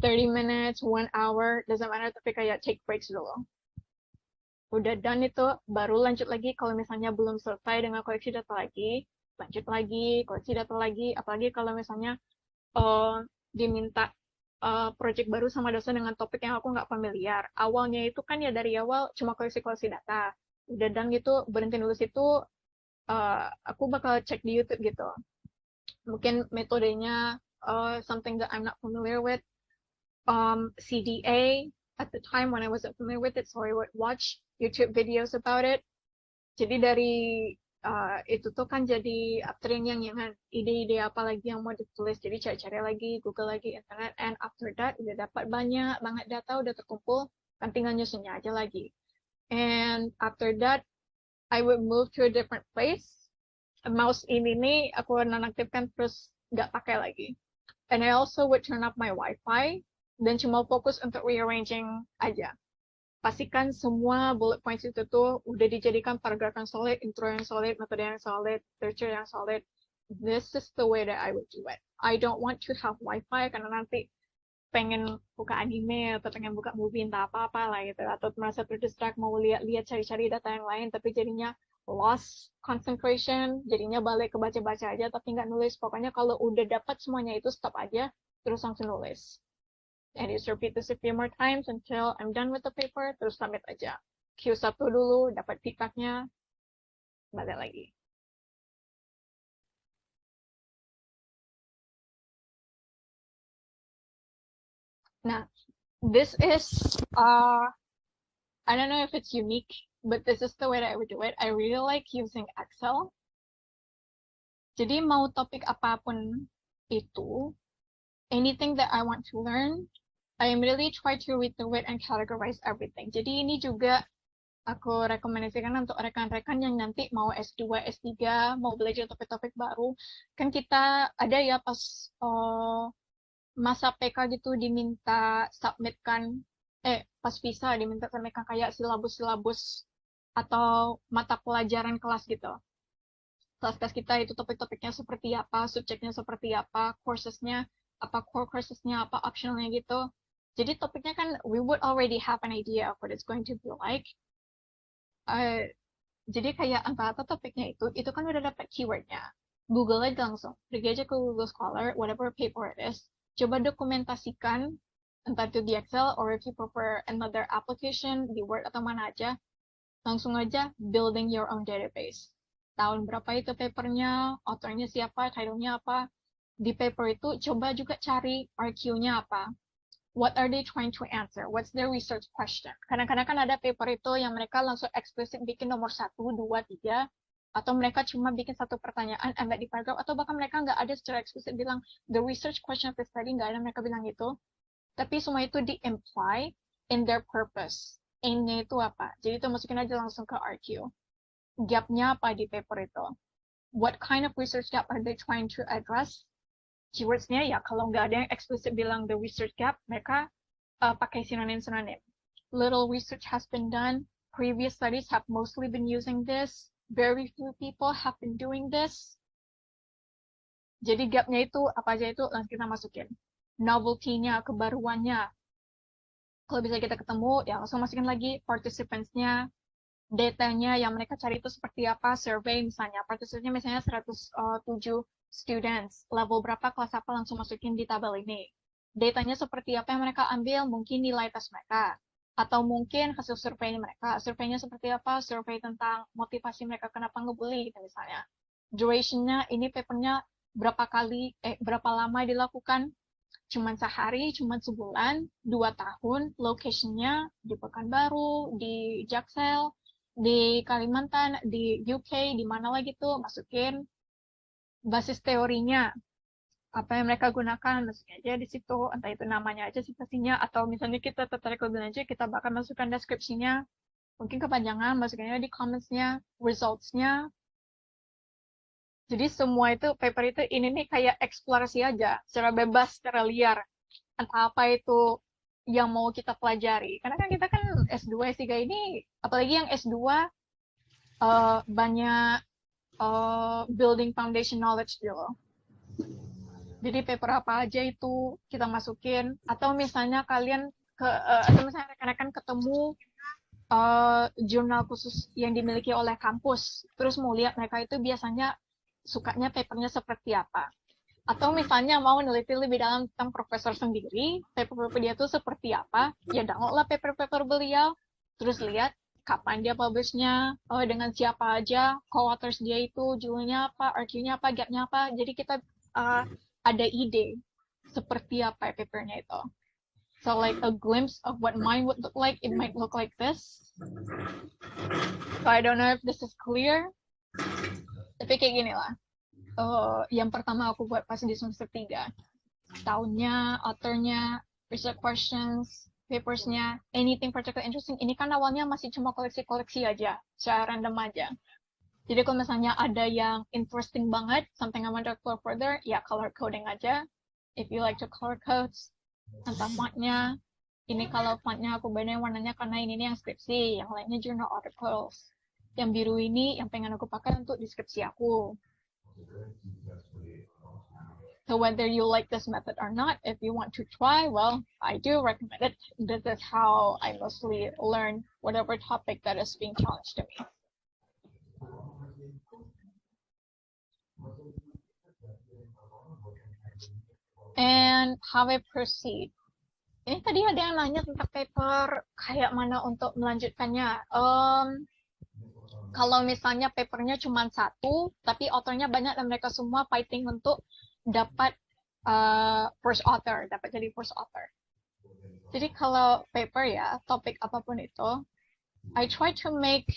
30 minutes, 1 hour, doesn't matter. Tapi kayak take breaks dulu. Udah done itu, baru lanjut lagi. Kalau misalnya belum selesai dengan koleksi data lagi, lanjut lagi, koleksi data lagi. Apalagi kalau misalnya diminta project baru sama dosen dengan topik yang aku nggak familiar. Awalnya itu kan ya dari awal cuma koleksi data. Udah done gitu, berhenti nulis itu, aku bakal cek di YouTube gitu. Mungkin metodenya something that I'm not familiar with. CDA, at the time when I wasn't familiar with it, so I would watch YouTube videos about it. Jadi dari itu tuh kan jadi terngiang-ngiangan ide-ide apa lagi yang mau ditulis, jadi cari-cari lagi, Google lagi, internet, and after that udah dapat banyak banget data, udah terkumpul, kan tinggal nyusunnya aja lagi. And after that I would move to a different place. Mouse ini nih aku nonaktifkan terus nggak pakai lagi. And I also would turn up my Wi-Fi dan cuma fokus untuk rearranging aja. Pastikan semua bullet points itu tuh udah dijadikan paragraf yang solid, intro yang solid, metode yang solid, literature yang solid. This is the way that I would do it. I don't want to have Wi-Fi karena nanti pengen buka anime atau pengen buka movie entah apa-apa lah gitu, atau merasa terdistract mau lihat cari-cari data yang lain tapi jadinya lost concentration, jadinya balik ke baca-baca aja tapi nggak nulis. Pokoknya kalau udah dapat semuanya itu stop aja terus langsung nulis. And just repeat this a few more times until I'm done with the paper, terus submit aja. Q1 dulu, dapat feedbacknya, balik lagi. Nah, this is, I don't know if it's unique, but this is the way that I would do it. I really like using Excel. Jadi mau topik apapun itu, anything that I want to learn, I really try to read through it and categorize everything. Jadi ini juga aku rekomendasikan untuk rekan-rekan yang nanti mau S2, S3, mau belajar topik-topik baru. Kan kita ada ya pas masa PK gitu diminta submitkan, pas visa diminta submitkan kayak silabus-silabus atau mata pelajaran kelas gitu. Kelas-kelas kita itu topik-topiknya seperti apa, subjeknya seperti apa, coursesnya, apa core coursesnya, apa optionalnya gitu. Jadi topiknya kan we would already have an idea of what it's going to be like. Jadi kayak entah apa topiknya itu kan udah dapat keywordnya. Google aja langsung, pergi aja ke Google Scholar, whatever paper it is, coba dokumentasikan, entah itu di Excel, or if you prefer another application, di Word atau mana aja, langsung aja building your own database. Tahun berapa itu papernya, authornya siapa, title-nya apa. Di paper itu coba juga cari RQ-nya apa. What are they trying to answer? What's their research question? Kadang-kadang kan ada paper itu yang mereka langsung eksplisit bikin nomor 1, 2, 3, atau mereka cuma bikin satu pertanyaan, embed di paragraf, atau bahkan mereka nggak ada secara eksplisit bilang the research question of the study, nggak ada mereka bilang gitu. Tapi semua itu di-imply in their purpose. Aim-nya itu apa? Jadi itu masukin aja langsung ke RQ. Gap-nya apa di paper itu? What kind of research gap are they trying to address? Keywords-nya ya kalau nggak ada yang eksplisit bilang the research gap, mereka pakai sinonim-sinonim. Little research has been done. Previous studies have mostly been using this. Very few people have been doing this. Jadi gap-nya itu apa aja itu langsung kita masukin. Novelty-nya, kebaruannya. Kalau bisa kita ketemu, ya langsung masukin lagi participants-nya, datanya yang mereka cari itu seperti apa, survey misalnya, participants-nya misalnya 107 students, level berapa, kelas apa, langsung masukin di tabel ini. Datanya seperti apa yang mereka ambil, mungkin nilai tes mereka, atau mungkin hasil surveinya mereka. Surveinya seperti apa, survei tentang motivasi mereka kenapa ngebully, gitu misalnya. Duration-nya, ini papernya berapa lama dilakukan, cuman sehari, cuman sebulan, 2 tahun, location-nya di Pekanbaru, di Jaksel, di Kalimantan, di UK, di mana lagi tuh, masukin basis teorinya, apa yang mereka gunakan, masukin aja di situ, entah itu namanya aja citasinya, atau misalnya kita tertarik lebih lanjut, kita bakal masukkan deskripsinya, mungkin kepanjangan, masukinnya di comments-nya, results-nya. Jadi semua itu, paper itu, ini nih kayak eksplorasi aja, secara bebas, secara liar. Entah apa itu yang mau kita pelajari. Karena kan kita kan S2, S3 ini, apalagi yang S2, banyak building foundation knowledge dulu. Jadi paper apa aja itu kita masukin. Atau misalnya kalian, atau misalnya rekan-rekan ketemu jurnal khusus yang dimiliki oleh kampus. Terus mau lihat mereka itu biasanya sukanya papernya seperti apa. Atau misalnya mau neliti lebih dalam tentang profesor sendiri, paper-paper dia tuh seperti apa, ya download lah paper-paper beliau, terus lihat kapan dia publish-nya, dengan siapa aja, co-authors dia itu, judulnya apa, RQ-nya apa, gap-nya apa, jadi kita ada ide seperti apa papernya itu. So like a glimpse of what mine would look like, it might look like this. So I don't know if this is clear. Tapi kayak gini lah. Yang pertama aku buat pas di semester 3. Tahunnya, authornya, research questions, papersnya, anything particularly interesting. Ini kan awalnya masih cuma koleksi-koleksi aja, secara random aja. Jadi kalau misalnya ada yang interesting banget, something I want to explore further, ya color coding aja. If you like to color codes, entah fontnya. Ini kalau fontnya aku bedain warnanya karena ini yang skripsi, yang lainnya journal articles. Yang biru ini yang pengen aku pakai untuk deskripsi aku. So whether you like this method or not, if you want to try, well, I do recommend it. This is how I mostly learn whatever topic that is being challenged to me. And how I proceed. Ini tadi ada yang nanya tentang paper, kayak mana untuk melanjutkannya. Kalau misalnya papernya cuma 1, tapi authornya banyak dan mereka semua fighting untuk dapat first author, dapat jadi first author. Jadi kalau paper ya, topik apapun itu, I try to make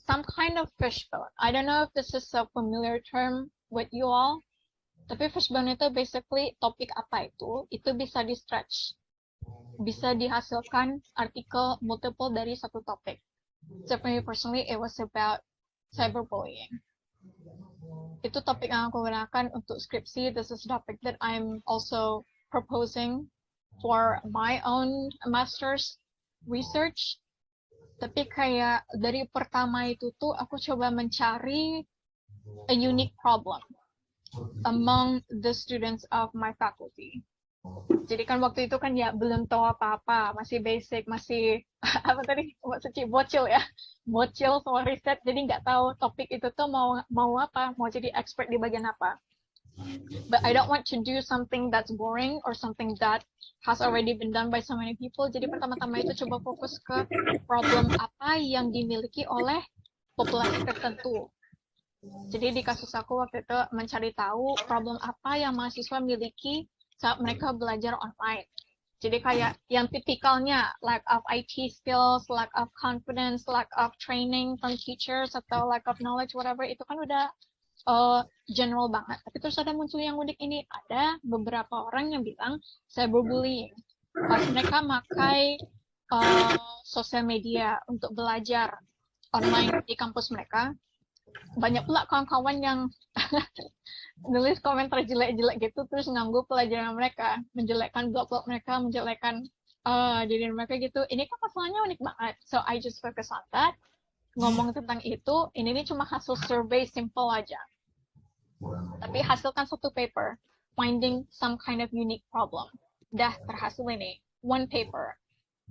some kind of fishbone. I don't know if this is a familiar term with you all. Tapi fishbone itu basically topik apa itu bisa di-stretch. Bisa dihasilkan artikel multiple dari satu topik. So for me personally, it was about cyberbullying. Itu topik yang aku gunakan untuk skripsi. This is a topic that I'm also proposing for my own master's research. Tapi kayak dari pertama itu tuh aku coba mencari a unique problem among the students of my faculty. Jadi kan waktu itu kan ya belum tahu apa-apa, masih basic, masih apa tadi maksudnya bocil ya, bocil soal riset, jadi nggak tahu topik itu tuh mau apa, mau jadi expert di bagian apa. But I don't want to do something that's boring or something that has already been done by so many people. Jadi pertama-tama itu coba fokus ke problem apa yang dimiliki oleh populasi tertentu. Jadi di kasus aku waktu itu mencari tahu problem apa yang mahasiswa miliki saat mereka belajar online. Jadi kayak yang tipikalnya, lack of IT skills, lack of confidence, lack of training from teachers, atau lack of knowledge, whatever, itu kan udah general banget. Tapi terus ada muncul yang unik ini, ada beberapa orang yang bilang cyberbullying. Pas mereka pakai sosial media untuk belajar online di kampus mereka, banyak pula kawan-kawan yang nulis komentar jelek-jelek gitu terus nganggu pelajaran mereka, menjelekkan blog-blog mereka, menjelekkan diri mereka gitu. Ini kan masalahnya unik banget. So I just focus on that. Ngomong tentang itu, ini cuma hasil survei simple aja. Tapi hasilkan satu paper, finding some kind of unique problem. Dah terhasil ini, one paper.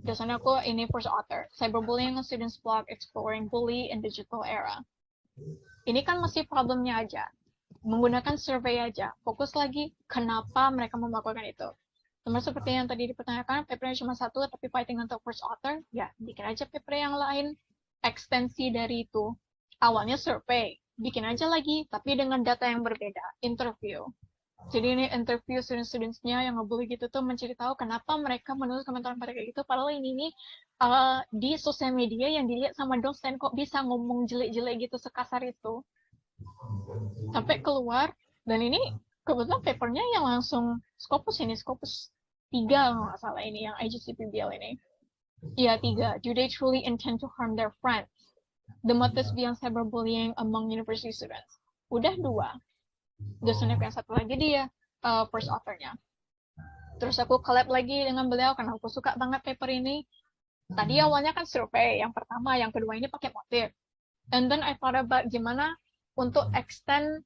Biasanya aku ini first author, Cyberbullying on Students Blog, Exploring Bully in Digital Era. Ini kan masih problemnya aja. Menggunakan survei aja. Fokus lagi kenapa mereka melakukan itu. Sama seperti yang tadi dipertanyakan, papernya cuma 1 tapi fighting untuk first author, ya bikin aja paper yang lain. Ekstensi dari itu. Awalnya survei, bikin aja lagi, tapi dengan data yang berbeda. Interview. Jadi ini interview students-studentsnya yang ngebully gitu tuh mencari tahu kenapa mereka menulis komentar mereka gitu. Padahal ini di sosial media yang dilihat sama dosen kok bisa ngomong jelek-jelek gitu sekasar itu. Sampai keluar, dan ini kebetulan papernya yang langsung Scopus 3 kalau nggak salah ini, yang IGCPBL ini. Iya 3. Do they truly intend to harm their friends? The motives beyond cyberbullying among university students. Udah 2. Dosennya yang satu lagi dia first author-nya. Terus aku collab lagi dengan beliau karena aku suka banget paper ini. Tadi awalnya kan survei, yang pertama, yang kedua ini pakai motif. And then I thought about gimana untuk extend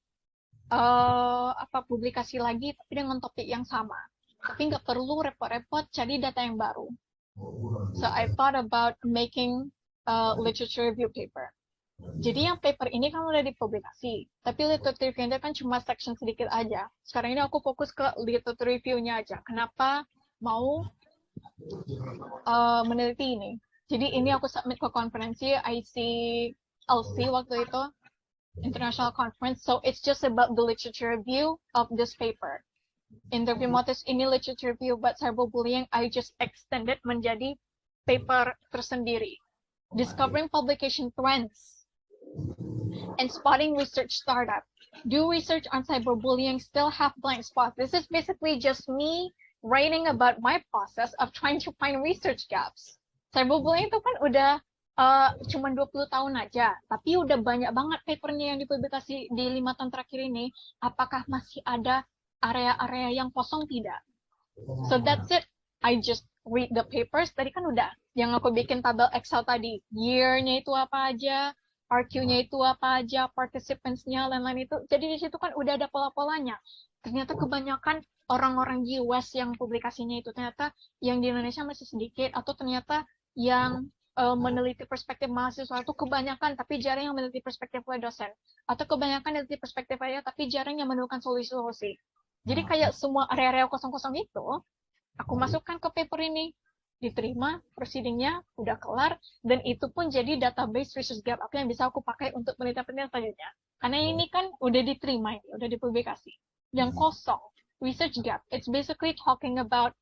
publikasi lagi tapi dengan topik yang sama. Tapi nggak perlu repot-repot cari data yang baru. So I thought about making a literature review paper. Jadi yang paper ini kan udah dipublikasi, tapi literature review-nya kan cuma section sedikit aja. Sekarang ini aku fokus ke literature review-nya aja. Kenapa mau meneliti ini? Jadi ini aku submit ke konferensi ICLC waktu itu, International Conference. So it's just about the literature review of this paper. Interview motifs ini literature review, but cyberbullying I just extended menjadi paper tersendiri. Discovering publication trends. and spotting research startup. Do research on cyberbullying still have blind spots? This is basically just me writing about my process of trying to find research gaps. Cyberbullying itu kan udah cuma 20 tahun aja, tapi udah banyak banget papernya yang dipublikasi di 5 tahun terakhir ini. Apakah masih ada area-area yang kosong? Tidak. So that's it. I just read the papers. Tadi kan udah yang aku bikin tabel Excel tadi. Year-nya itu apa aja, RQ-nya itu apa aja, participants-nya, lain-lain itu. Jadi di situ kan udah ada pola-polanya. Ternyata kebanyakan orang-orang di US yang publikasinya itu ternyata yang di Indonesia masih sedikit, atau ternyata yang meneliti perspektif mahasiswa itu kebanyakan, tapi jarang yang meneliti perspektif dosen. Atau kebanyakan meneliti perspektif saya, tapi jarang yang menemukan solusi-solusi. Jadi kayak semua area-area kosong-kosong itu, aku masukkan ke paper ini, diterima, proceedingnya udah kelar, dan itu pun jadi database research gap aku yang bisa aku pakai untuk penelitian-penelitian selanjutnya. Karena ini kan udah diterima, ini udah dipublikasi. Yang kosong, research gap, it's basically talking about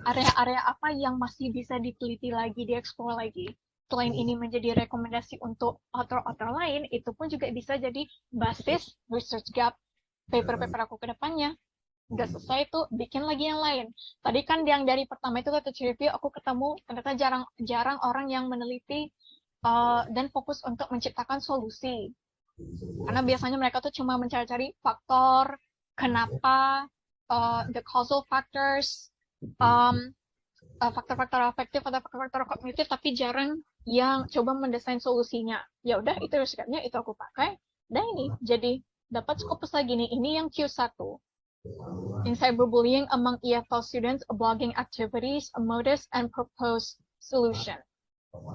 area-area apa yang masih bisa diteliti lagi, dieksplor lagi. Selain ini menjadi rekomendasi untuk author-author lain, itu pun juga bisa jadi basis research gap paper-paper aku ke depannya. Udah selesai tuh, bikin lagi yang lain. Tadi kan yang dari pertama itu literature review, aku ketemu ternyata jarang orang yang meneliti dan fokus untuk menciptakan solusi. Karena biasanya mereka tuh cuma mencari-cari faktor, kenapa, the causal factors, faktor-faktor afektif atau faktor-faktor kognitif, tapi jarang yang coba mendesain solusinya. Ya udah, itu resepnya, itu aku pakai. Dan ini jadi dapat Scopus lagi nih. Ini yang Q1. In cyberbullying among EFL students, blogging activities, modus, and proposed solution.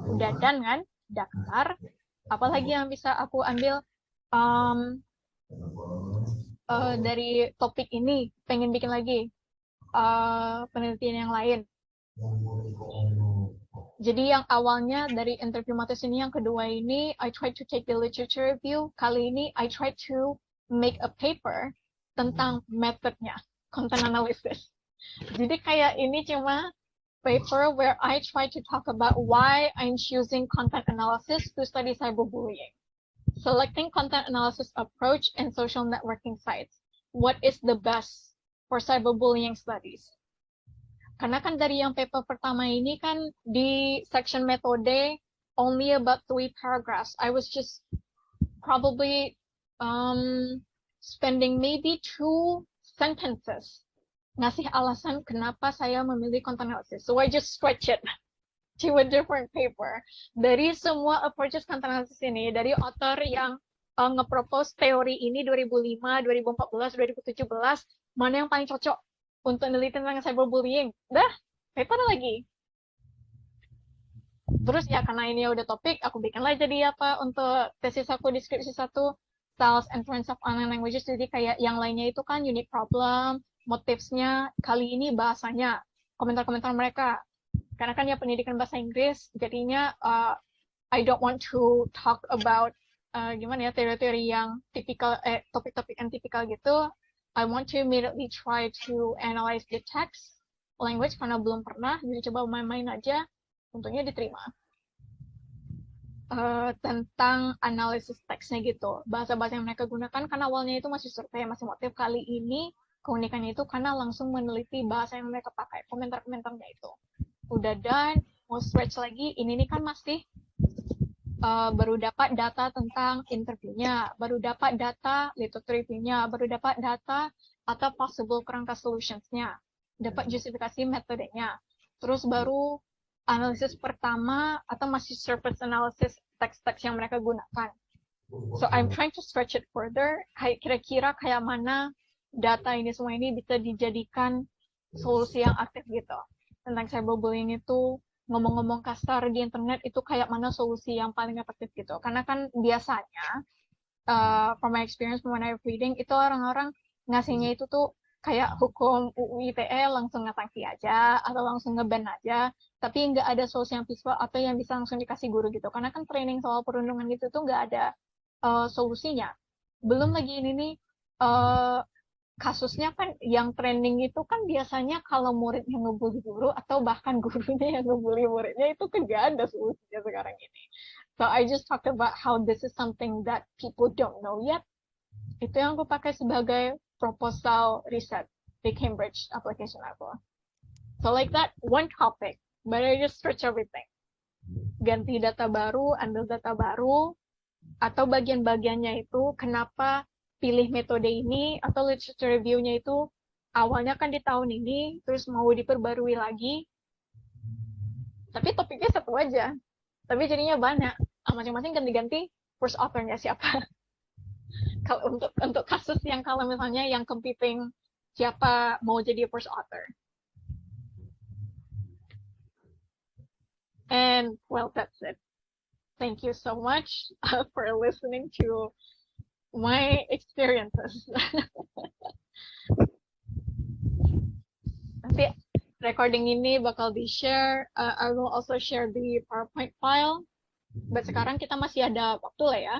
Udah done kan? Daftar. Apalagi yang bisa aku ambil dari topik ini? Pengen bikin lagi penelitian yang lain. Jadi yang awalnya dari interview Matius ini, yang kedua ini, I try to take the literature review. Kali ini, I try to make a paper tentang metodenya, content analysis. Jadi kayak ini cuma paper where I try to talk about why I'm choosing content analysis to study cyberbullying. Selecting content analysis approach and social networking sites. What is the best for cyberbullying studies? Karena kan dari yang paper pertama ini kan di section metode only about 3 paragraphs. I was just probably spending maybe 2 sentences ngasih alasan kenapa saya memilih content analysis. So I just stretch it to a different paper. Dari semua approaches content analysis ini, dari author yang nge-propose teori ini 2005, 2014, 2017, mana yang paling cocok untuk neliti tentang cyberbullying? Dah, paper lagi. Terus ya karena ini udah topik, aku bikin lah jadi apa untuk tesis aku di skripsi 1, Styles and Trends of Online Languages. Jadi kayak yang lainnya itu kan unique problem, motifsnya, kali ini bahasanya, komentar-komentar mereka. Karena kan ya pendidikan bahasa Inggris, jadinya I don't want to talk about gimana ya teori-teori yang tipikal, topik-topik yang tipikal gitu. I want to immediately try to analyze the text language karena belum pernah, jadi coba main-main aja, untungnya diterima. Tentang analisis teksnya gitu, bahasa-bahasa yang mereka gunakan, karena awalnya itu masih survei, masih motif. Kali ini keunikannya itu karena langsung meneliti bahasa yang mereka pakai, komentar-komentarnya itu. Udah done, mau stretch lagi, ini nih kan masih baru dapat data tentang interviewnya, baru dapat data literature review-nya, baru dapat data atau possible kerangka solutions-nya, dapat justifikasi metodenya, terus baru analisis pertama atau masih surface analysis teks-teks yang mereka gunakan. So I'm trying to stretch it further, kira-kira kayak mana data ini semua ini bisa dijadikan solusi yang aktif gitu. Tentang cyberbullying itu, ngomong-ngomong kasar di internet itu kayak mana solusi yang paling efektif gitu. Karena kan biasanya, from my experience when I was reading, itu orang-orang ngasihnya itu tuh kayak hukum UU ITE langsung nge-sanksi aja, atau langsung nge-ban aja, tapi nggak ada solusi yang visual atau yang bisa langsung dikasih guru gitu. Karena kan training soal perundungan gitu tuh nggak ada solusinya. Belum lagi ini nih, kasusnya kan yang trending itu kan biasanya kalau murid yang ngebully guru atau bahkan gurunya yang ngebully muridnya itu kan gak ada solusinya sekarang ini. So So I just talked about how this is something that people don't know yet. Itu yang aku pakai sebagai proposal riset di Cambridge application aku. So like that, one topic, but I just search everything. Ganti data baru, ambil data baru, atau bagian-bagiannya itu kenapa pilih metode ini, atau literature review-nya itu awalnya kan di tahun ini, terus mau diperbarui lagi, tapi topiknya satu aja. Tapi jadinya banyak. Masing-masing ganti-ganti first author-nya siapa. Kalau untuk kasus yang kalau misalnya yang competing siapa mau jadi first author. And well, that's it. Thank you so much for listening to my experiences. Nanti recording ini bakal di-share. I will also share the PowerPoint file. But sekarang kita masih ada waktu lah ya.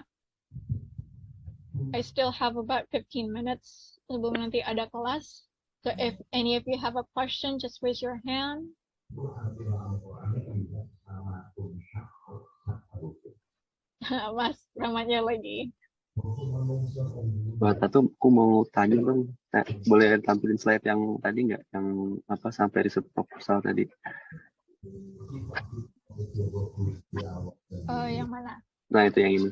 I still have about 15 minutes sebelum nanti ada kelas. So if any of you have a question, just raise your hand. Mas, ramanya lagi. Mbak Tatu, aku mau tanya dong, boleh tampilin slide yang tadi nggak, yang apa sampai riset proposal tadi? Yang mana? Nah itu yang ini.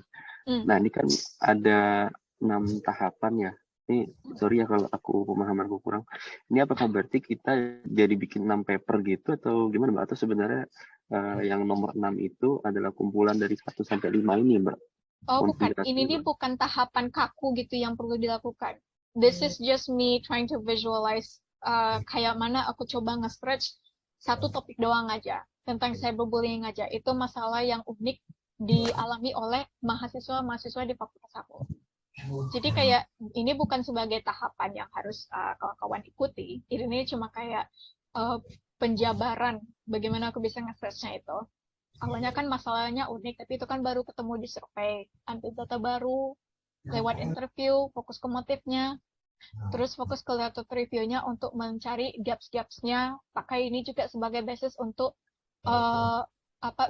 Nah ini kan ada 6 tahapan ya. Ini sorry ya kalau aku pemahamanku kurang. Ini apakah berarti kita jadi bikin 6 paper gitu atau gimana Mbak? Atau sebenarnya yang nomor 6 itu adalah kumpulan dari 1 sampai 5 ini Mbak? Oh bukan, ini nih bukan tahapan kaku gitu yang perlu dilakukan. This is just me trying to visualize kayak mana aku coba nge-stretch satu topik doang aja tentang cyberbullying aja. Itu masalah yang unik dialami oleh mahasiswa-mahasiswa di fakultas aku. Jadi kayak ini bukan sebagai tahapan yang harus kawan-kawan ikuti. Ini cuma kayak penjabaran bagaimana aku bisa nge-stretch-nya itu. Awalnya kan masalahnya unik, tapi itu kan baru ketemu di survei. Ambil data baru, lewat interview, fokus ke motifnya, terus fokus ke literature review-nya untuk mencari gaps-gaps-nya. Pakai ini juga sebagai basis untuk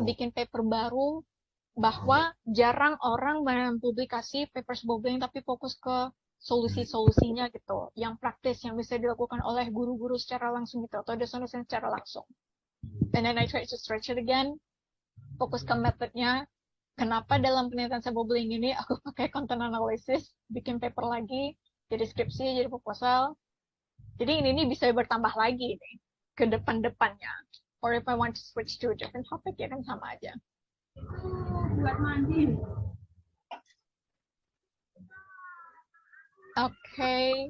bikin paper baru, bahwa jarang orang mempublikasi papers bullying tapi fokus ke solusi-solusinya gitu, yang praktis, yang bisa dilakukan oleh guru-guru secara langsung gitu, atau dosen-dosen secara langsung. And then I try to stretch it again, fokus ke metodenya. Kenapa dalam penelitian cyberbullying ini aku pakai content analysis, bikin paper lagi, jadi skripsi, jadi proposal. Jadi ini bisa bertambah lagi nih ke depan-depannya. Or if I want to switch to a different topic, ya kan sama aja. Okay,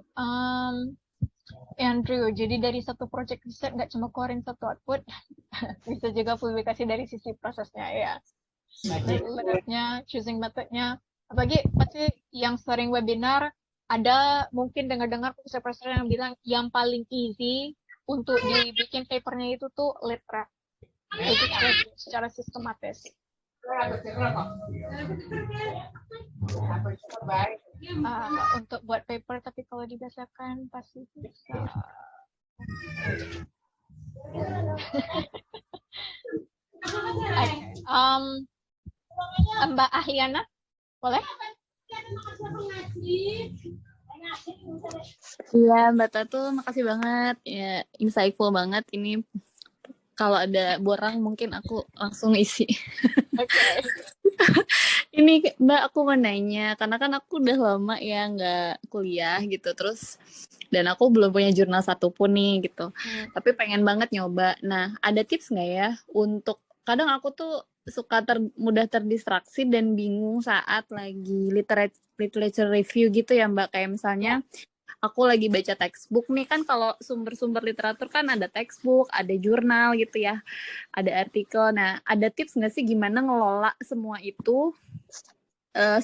Andrew, jadi dari satu project riset nggak cuma keluarin satu output, bisa juga publikasi dari sisi prosesnya ya. Metodenya, choosing methodnya, apalagi pasti yang sering webinar, ada mungkin dengar-dengar profesor-profesor yang bilang yang paling easy untuk dibikin papernya itu tuh literate, itu secara sistematis. Untuk buat paper, tapi kalau dibiasakan pasti bisa. Mbak Ahyana, boleh? Iya, Mbak Tatu, makasih banget. Ya, insightful banget. Ini kalau ada borang mungkin aku langsung isi. Okay. Ini Mbak, aku mau nanya, karena kan aku udah lama ya nggak kuliah gitu, terus dan aku belum punya jurnal satupun nih gitu. Tapi pengen banget nyoba. Nah, ada tips nggak ya untuk, kadang aku tuh suka mudah terdistraksi dan bingung saat lagi literature review gitu ya Mbak, kayak misalnya aku lagi baca textbook nih, kan kalau sumber-sumber literatur kan ada textbook, ada jurnal gitu ya, ada artikel. Nah, ada tips nggak sih gimana ngelola semua itu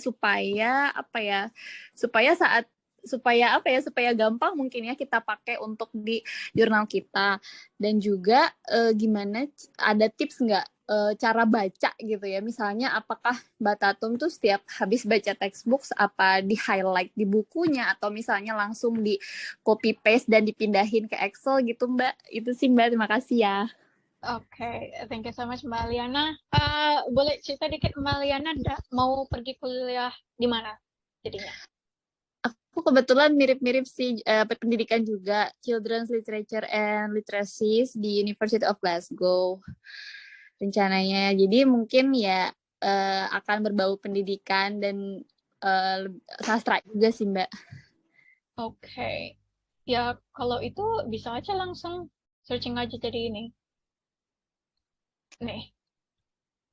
supaya gampang mungkin ya kita pakai untuk di jurnal kita. Dan juga gimana, ada tips nggak cara baca gitu ya, misalnya apakah Mbak Tatum tuh setiap habis baca textbook apa di highlight di bukunya, atau misalnya langsung di copy paste dan dipindahin ke Excel gitu Mbak. Itu sih Mbak, terima kasih ya. Oke, thank you so much Mbak Liana. Boleh cerita dikit Mbak Liana mau pergi kuliah di mana jadinya? Aku kebetulan mirip-mirip sih pendidikan juga, Children's Literature and Literacies di University of Glasgow rencananya. Jadi mungkin ya akan berbau pendidikan dan sastra juga sih Mbak. Oke. Ya kalau itu bisa aja langsung searching aja jadi ini. Nih,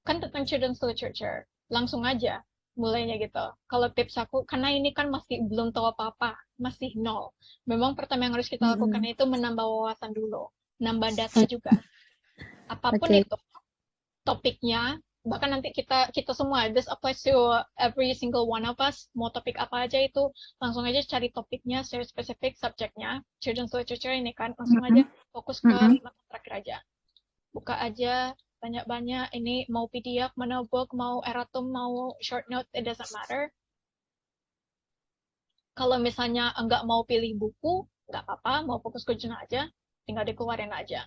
kan tentang children's literature. Langsung aja mulainya gitu. Kalau tips aku, karena ini kan masih belum tahu apa-apa, masih nol. Memang pertama yang harus kita lakukan itu menambah wawasan dulu, nambah data juga. Apapun Oke. itu topiknya, bahkan nanti kita semua, this applies to every single one of us, mau topik apa aja itu, langsung aja cari topiknya, secara spesifik subjeknya, children's literature ini kan, langsung aja fokus ke 5 terakhir aja. Buka aja banyak-banyak, ini mau PDF, mana book, mau erratum, mau short note, it doesn't matter. Kalau misalnya enggak mau pilih buku, enggak apa-apa, mau fokus ke jurnal aja, tinggal dikeluarin aja.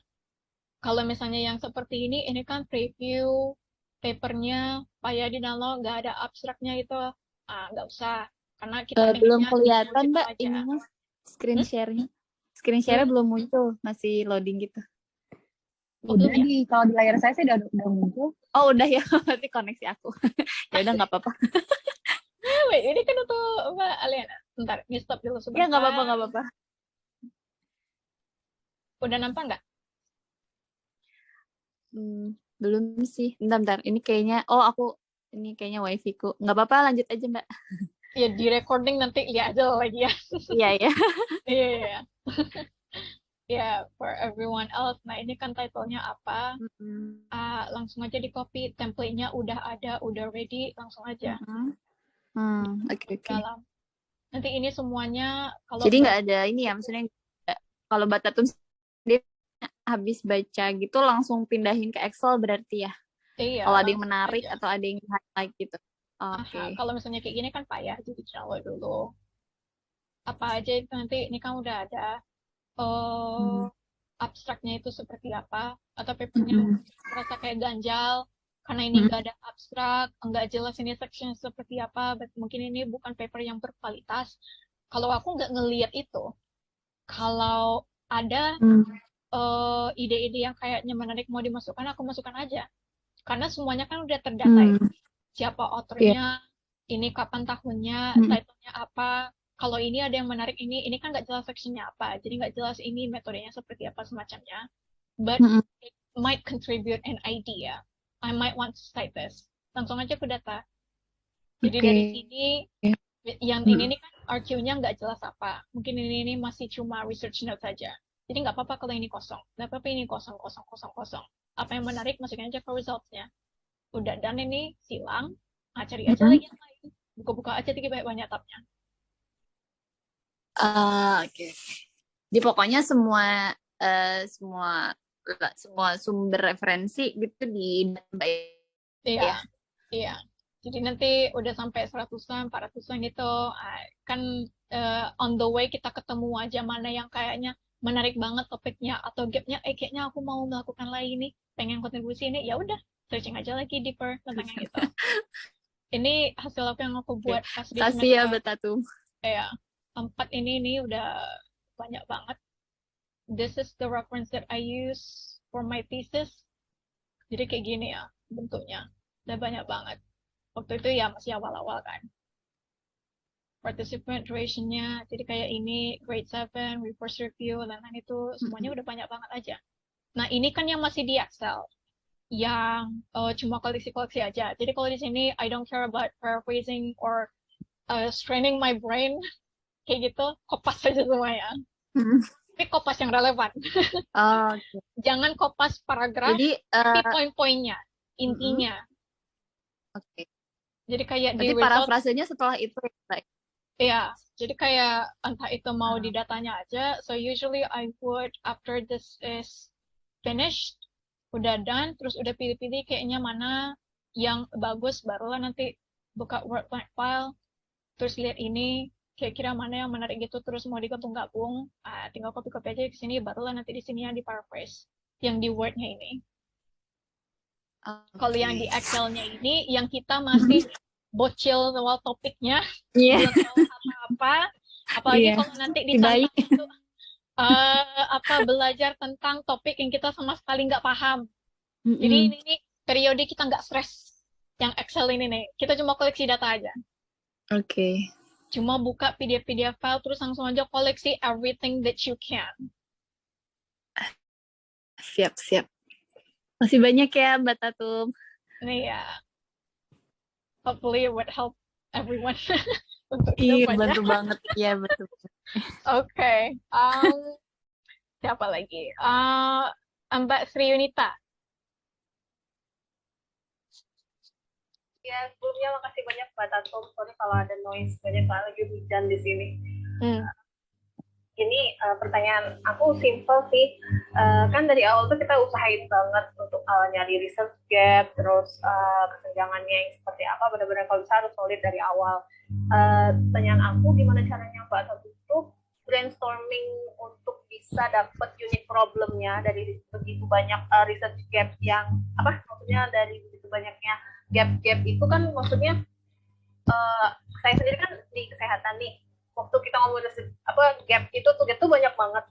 Kalau misalnya yang seperti ini kan preview papernya, payah di download, nggak ada abstraknya itu, nggak usah. Karena kita Belum pengennya kelihatan simple Mbak aja. ininya, screen share-nya. Screen share-nya belum muncul, masih loading gitu. Udah kalau di layar saya sih udah muncul. Oh udah ya, berarti koneksi aku. Ya udah nggak apa-apa. Wait, ini kan untuk Mbak Aliana. Bentar, di stop dulu sebentar. Ya nggak apa-apa. Udah nampak nggak? Belum sih. Bentar. Ini kayaknya, ini kayaknya wifi ku. Nggak apa-apa, lanjut aja Mbak. Ya di recording nanti lihat aja lagi ya. Iya. Iya. Ya, for everyone else. Nah, ini kan title-nya apa? Langsung aja di copy. Template-nya udah ada, udah ready. Langsung aja. Oke. Dalam. Nanti ini semuanya kalau Jadi nggak ada ini ya, maksudnya kalau Mbak Tatun dia habis baca gitu langsung pindahin ke Excel berarti ya? Iya. Kalau ada yang menarik atau ada yang highlight gitu. Oke. Kalau misalnya kayak gini kan payah, jadi download dulu. Apa aja itu nanti, ini kan udah ada. Abstraknya itu seperti apa, atau papernya merasa kayak ganjal karena ini nggak ada abstrak, nggak jelas ini section seperti apa, mungkin ini bukan paper yang berkualitas. Kalau aku nggak ngelihat itu, kalau ada ide-ide yang kayaknya menarik mau dimasukkan, aku masukkan aja, karena semuanya kan udah terdata ya. Siapa authornya, ini kapan tahunnya, title-nya apa. Kalau ini ada yang menarik, ini kan nggak jelas sectionnya apa, jadi nggak jelas ini metodenya seperti apa semacamnya. But it might contribute an idea. I might want to cite this. Langsung aja ke data. Jadi dari sini, yang ini kan RQ-nya nggak jelas apa. Mungkin ini masih cuma research note saja. Jadi nggak apa-apa kalau ini kosong. Nggak apa-apa ini kosong. Apa yang menarik, masukin aja ke results-nya. Udah done ini, silang. Cari aja lagi yang lain. Buka-buka aja banyak tab-nya. Oke. Jadi pokoknya semua sumber referensi gitu di Iya. Jadi nanti udah sampai 100-an, 400-an gitu, kan on the way kita ketemu aja mana yang kayaknya menarik banget topiknya atau gapnya, kayaknya aku mau melakukan lagi nih, pengen kontribusi ini, ya udah searching aja lagi deeper tentang yang itu. Ini hasil apa yang aku buat pas di semester. Kasih ya Betatum. Iya. 4 ini udah banyak banget. This is the reference that I use for my thesis. Jadi kayak gini ya bentuknya. Udah banyak banget. Waktu itu ya masih awal-awal kan. Participant duration-nya. Jadi kayak ini grade 7, reverse review, dan lain itu semuanya udah banyak banget aja. Nah ini kan yang masih di Excel. Yang cuma koleksi-koleksi aja. Jadi kalau di sini I don't care about paraphrasing or straining my brain. Kayak gitu, kopas aja semuanya. Tapi kopas yang relevan. Okay. Jangan kopas paragraf, tapi poin-poinnya, intinya. Oke. Jadi kayak berarti di parafrasenya setelah itu ya? Iya, jadi kayak entah itu mau di datanya aja. So usually I would, after this is finished, udah done, terus udah pilih-pilih kayaknya mana yang bagus, barulah nanti buka Word file, terus lihat ini, kira-kira mana yang menarik gitu, terus mau digabung-gabung, tinggal copy-copy aja ke sini, barulah nanti di sini yang di paraphrase, yang di Word-nya ini. Kalau yang di Oke. Excel-nya ini, yang kita masih bocil soal topiknya, Iya, belum tahu apa-apa. Apalagi iya. kalau nanti Si bayi. ditantang untuk belajar tentang topik yang kita sama sekali nggak paham. Jadi Mm-mm. ini periode kita nggak stres. Yang Excel ini nih, kita cuma koleksi data aja. Oke. Cuma buka PDF file, terus langsung aja koleksi everything that you can. Siap, siap. Masih banyak ya, Mbak Tatum. Nih ya, hopefully it would help everyone untuk Iya, kedepannya. bantu banget. Iya, betul. Oke, siapa lagi? Mbak Sri Yunita. Ya, sebelumnya makasih banyak Mbak Tatum. Sorry kalau ada noise banyak soalnya lagi hujan di sini. Ini pertanyaan aku simple sih. Kan dari awal tuh kita usahain banget untuk nyari research gap, terus kesenjangannya yang seperti apa, benar-benar kalau bisa harus solid dari awal. Pertanyaan aku, gimana caranya Mbak Tatum tuh brainstorming untuk bisa dapat unit problemnya dari begitu banyak research gap yang maksudnya dari begitu banyaknya gap-gap itu kan maksudnya saya sendiri kan di kesehatan nih, waktu kita ngomong gap itu tuh banyak banget,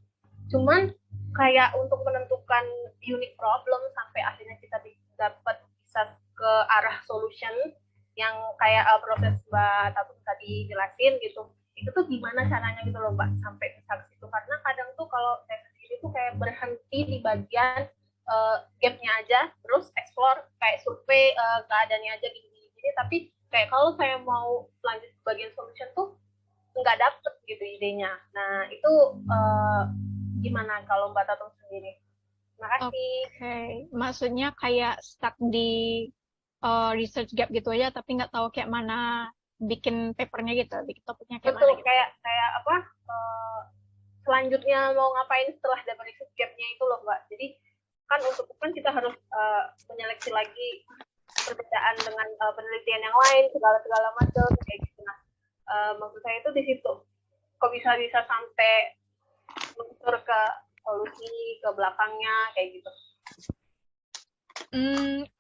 cuman kayak untuk menentukan unit problem sampai akhirnya kita dapat bisa ke arah solution yang kayak proses Mbak Tatum tadi jelasin gitu, itu tuh gimana caranya gitu loh Mbak sampai bisa ke situ, karena kadang tuh kalau saya sendiri tuh kayak berhenti di bagian gapnya aja, terus explore kayak survei keadaannya aja gini-gini, tapi kayak kalau saya mau lanjut ke bagian solution tuh nggak dapet gitu idenya. Nah itu gimana kalau Mbak Tatum sendiri? Terima kasih. Oke, maksudnya kayak stuck di research gap gitu aja, tapi nggak tahu kayak mana bikin papernya gitu, bikin topiknya kayak Betul, mana gitu. kayak selanjutnya mau ngapain setelah dapat research gapnya itu loh Mbak. Jadi kan kita harus menyeleksi lagi perbedaan dengan penelitian yang lain, segala macam kayak gitu. Nah, maksud saya itu di situ. Kok bisa sampai mengukur ke solusi ke belakangnya kayak gitu.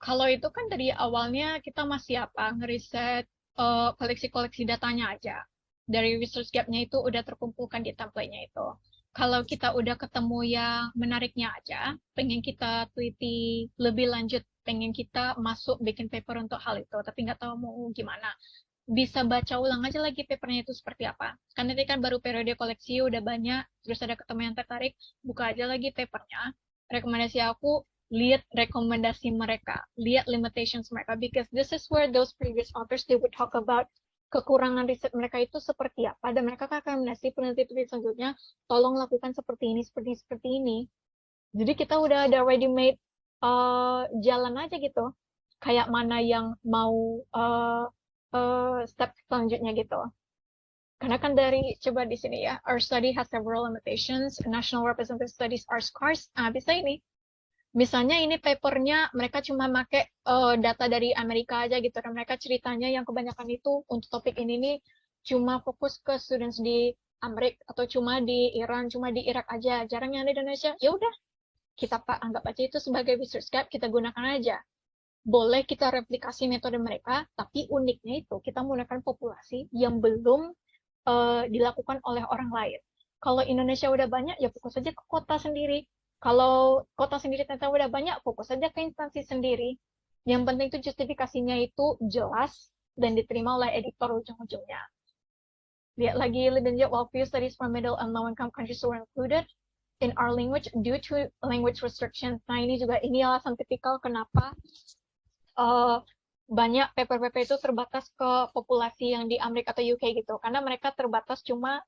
Kalau itu kan dari awalnya kita masih ngeriset koleksi-koleksi datanya aja. Dari research gap-nya itu udah terkumpulkan di template-nya itu. Kalau kita udah ketemu yang menariknya aja, pengen kita teliti lebih lanjut, pengen kita masuk bikin paper untuk hal itu, tapi nggak tahu mau gimana. Bisa baca ulang aja lagi papernya itu seperti apa. Kan nanti kan baru periode koleksi udah banyak, terus ada ketemu yang tertarik, buka aja lagi papernya. Rekomendasi aku, lihat rekomendasi mereka, lihat limitations mereka, because this is where those previous authors they would talk about kekurangan riset mereka itu seperti apa, dan mereka akan rekomendasi peneliti selanjutnya, tolong lakukan seperti ini. Jadi kita udah ada ready made jalan aja gitu, kayak mana yang mau step selanjutnya gitu. Karena kan coba di sini ya, our study has several limitations, national representative studies are scarce. Bisa ini. Misalnya ini papernya mereka cuma pakai data dari Amerika aja gitu, dan mereka ceritanya yang kebanyakan itu untuk topik ini nih cuma fokus ke students di Amerika atau cuma di Iran, cuma di Irak aja, jarang yang ada di Indonesia. Ya udah, kita anggap aja itu sebagai research gap, kita gunakan aja. Boleh kita replikasi metode mereka, tapi uniknya itu kita menggunakan populasi yang belum dilakukan oleh orang lain. Kalau Indonesia udah banyak, ya fokus aja ke kota sendiri. Kalau kota sendiri ternyata udah banyak, fokus aja ke instansi sendiri. Yang penting itu justifikasinya itu jelas dan diterima oleh editor ujung-ujungnya. Lihat lagi Lidenjak, while few studies from middle and low income countries were included in our language due to language restrictions. Nah ini alasan tipikal kenapa banyak paper-paper itu terbatas ke populasi yang di Amerika atau UK gitu, karena mereka terbatas cuma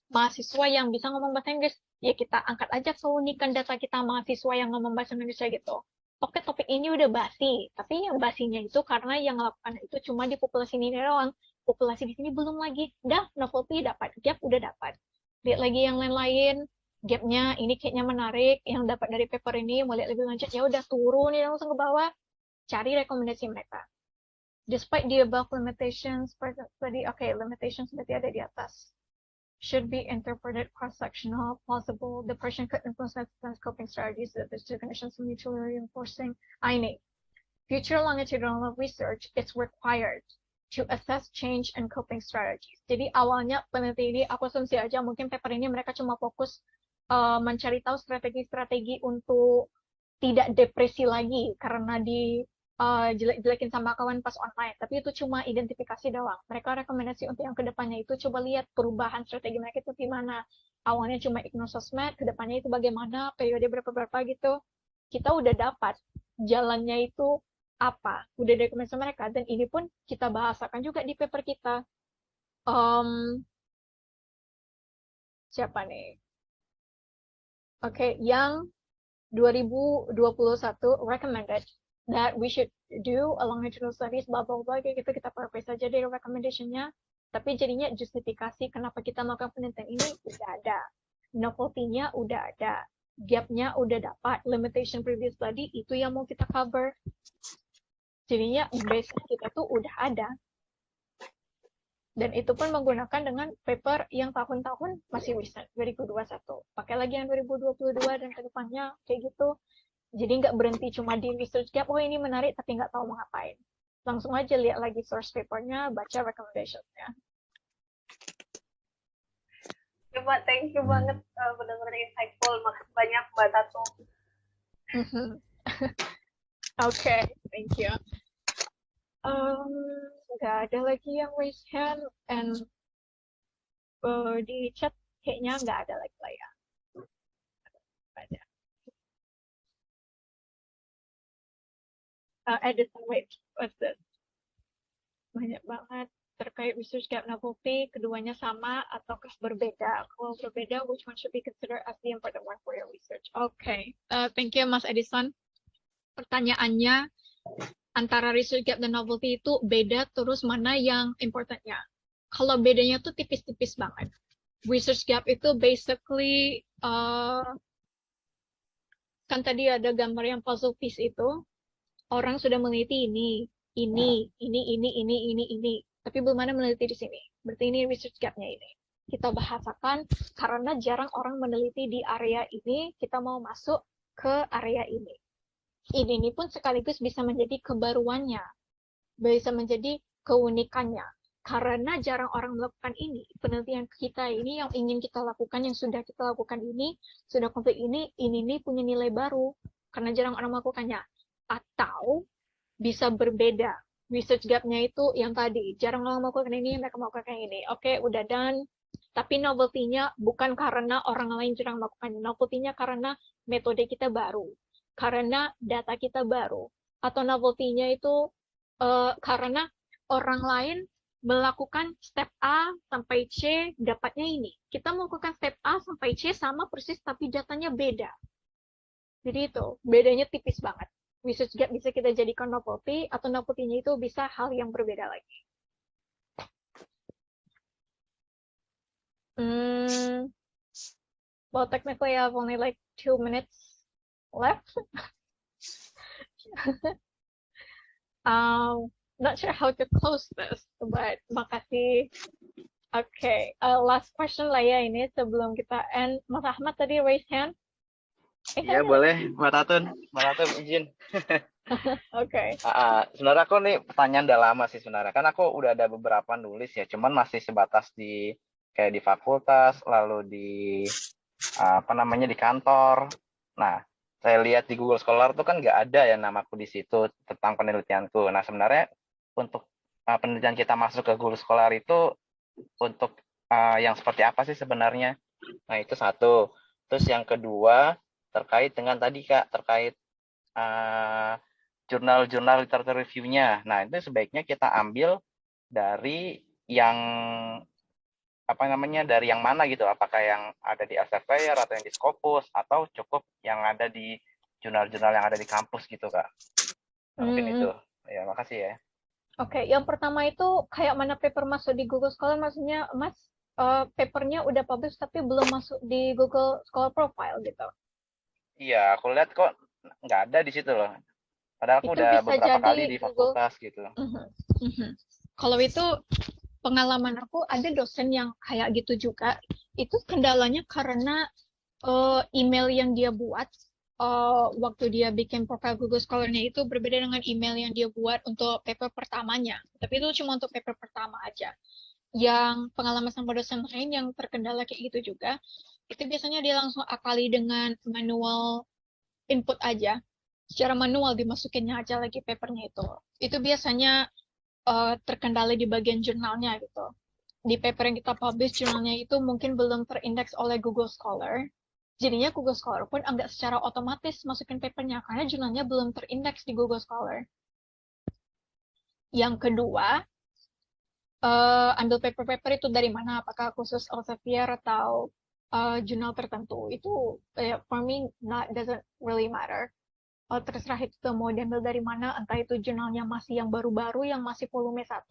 mahasiswa yang bisa ngomong bahasa Inggris. Ya kita angkat aja keunikan data kita mahasiswa yang ngomong bahasa Indonesia gitu. Oke, topik ini udah basi, tapi yang basinya itu karena yang melakukan itu cuma di populasi ini doang. Populasi di sini belum lagi. Dah, novelty dapat, gap udah dapat. Lihat lagi yang lain-lain, gapnya ini kayaknya menarik, yang dapat dari paper ini mau lihat lebih lanjut, ya udah turun ya langsung ke bawah. Cari rekomendasi mereka. Despite the above limitations, limitations berarti ada di atas. Should be interpreted cross-sectional, plausible. The person could influence and coping strategies that the two conditions mutually reinforcing. Ini. future longitudinal research is required to assess change and coping strategies. Jadi awalnya peneliti ini, aku asumsi aja mungkin paper ini mereka cuma fokus mencari tahu strategi-strategi untuk tidak depresi lagi karena jelek-jelekin sama kawan pas online. Tapi itu cuma identifikasi doang. Mereka rekomendasi untuk yang kedepannya itu coba lihat perubahan strategi mereka itu gimana. Awalnya cuma ignore sosmed, kedepannya itu bagaimana, periode berapa gitu. Kita udah dapat jalannya itu apa, udah rekomendasi mereka, dan ini pun kita bahasakan juga di paper kita. Siapa nih? Oke, yang 2021 recommended that we should do a longitudinal studies, blah blah blah, kayak gitu kita paraphrase saja dari recommendation-nya. Tapi jadinya justifikasi kenapa kita melakukan penelitian ini udah ada, novelty-nya udah ada, gap-nya udah dapat, limitation previous study itu yang mau kita cover. Jadinya base kita tuh udah ada. Dan itu pun menggunakan dengan paper yang tahun-tahun masih recent, 2021. Pakai lagi yang 2022 dan ke depannya kayak gitu. Jadi nggak berhenti cuma di research gap, oh ini menarik tapi nggak tahu mau ngapain. Langsung aja lihat lagi source papernya, baca recommendations-nya. Coba, thank you banget, benar-benar insightful. Makasih banyak Mbak Tatu. Oke, thank you. Nggak ada lagi yang raise hand, and di chat kayaknya nggak ada lagi lah ya. Banyak. Edison, wait, what's this? Banyak banget terkait research gap novelty, keduanya sama ataukah berbeda? Kalau berbeda, which one should be considered as the important one for your research? Okay, thank you Mas Edison. Pertanyaannya, antara research gap dan novelty itu beda, terus mana yang importantnya? Kalau bedanya tuh tipis-tipis banget. Research gap itu basically, kan tadi ada gambar yang puzzle piece itu, orang sudah meneliti ini. Tapi belum ada meneliti di sini. Berarti ini research gap-nya ini. Kita bahasakan karena jarang orang meneliti di area ini, kita mau masuk ke area ini. Ini pun sekaligus bisa menjadi kebaruannya, bisa menjadi keunikannya. Karena jarang orang melakukan ini, penelitian kita ini yang ingin kita lakukan, yang sudah kita lakukan ini, sudah komplit ini punya nilai baru. Karena jarang orang melakukannya. Atau bisa berbeda. Research gap-nya itu yang tadi, jarang orang melakukan ini, mereka melakukan ini. Oke, udah done. Tapi novelty-nya bukan karena orang lain jarang melakukannya. Novelty-nya karena metode kita baru. Karena data kita baru. Atau novelty-nya itu karena orang lain melakukan step A sampai C, dapatnya ini. Kita melakukan step A sampai C sama persis, tapi datanya beda. Jadi itu, bedanya tipis banget. Research gap bisa kita jadikan novelty, atau novelty-nya itu bisa hal yang berbeda lagi. Well, technically I have only like 2 minutes left. Not sure how to close this, but makasih. Okay, last question lah ya ini sebelum kita end. Mas Ahmad tadi raise hand. Iya boleh, Mbak Tatun izin. Oke. Sebenarnya aku nih pertanyaan udah lama sih sebenarnya. Kan aku udah ada beberapa nulis ya, cuman masih sebatas di kayak di fakultas, lalu di di kantor. Nah, saya lihat di Google Scholar tuh kan nggak ada ya namaku di situ tentang penelitianku. Nah, sebenarnya untuk penelitian kita masuk ke Google Scholar itu untuk yang seperti apa sih sebenarnya? Nah, itu satu. Terus yang kedua terkait dengan tadi Kak, terkait jurnal-jurnal literature review-nya. Nah, itu sebaiknya kita ambil dari yang dari yang mana gitu, apakah yang ada di Elsevier atau yang di Scopus, atau cukup yang ada di jurnal-jurnal yang ada di kampus gitu Kak. Mungkin itu. Ya, makasih ya. Oke, yang pertama itu kayak mana paper masuk di Google Scholar, maksudnya Mas papernya udah publish tapi belum masuk di Google Scholar profile gitu. Iya, aku lihat kok nggak ada di situ loh. Padahal aku udah beberapa kali di fakultas gitu. Kalau itu pengalaman aku, ada dosen yang kayak gitu juga. Itu kendalanya karena email yang dia buat waktu dia bikin profile Google Scholar-nya itu berbeda dengan email yang dia buat untuk paper pertamanya. Tapi itu cuma untuk paper pertama aja. Yang pengalaman sama dosen lain yang terkendala kayak gitu juga, itu biasanya dia langsung akali dengan manual input aja. Secara manual dimasukinnya aja lagi papernya itu. Itu biasanya terkendala di bagian jurnalnya gitu. Di paper yang kita publish, jurnalnya itu mungkin belum terindeks oleh Google Scholar. Jadinya Google Scholar pun enggak secara otomatis masukin papernya karena jurnalnya belum terindeks di Google Scholar. Yang kedua, ambil paper-paper itu dari mana? Apakah khusus Elsevier atau jurnal tertentu? Itu for me doesn't really matter. Terserah itu mau diambil dari mana, entah itu jurnalnya masih yang baru-baru, yang masih volume 1,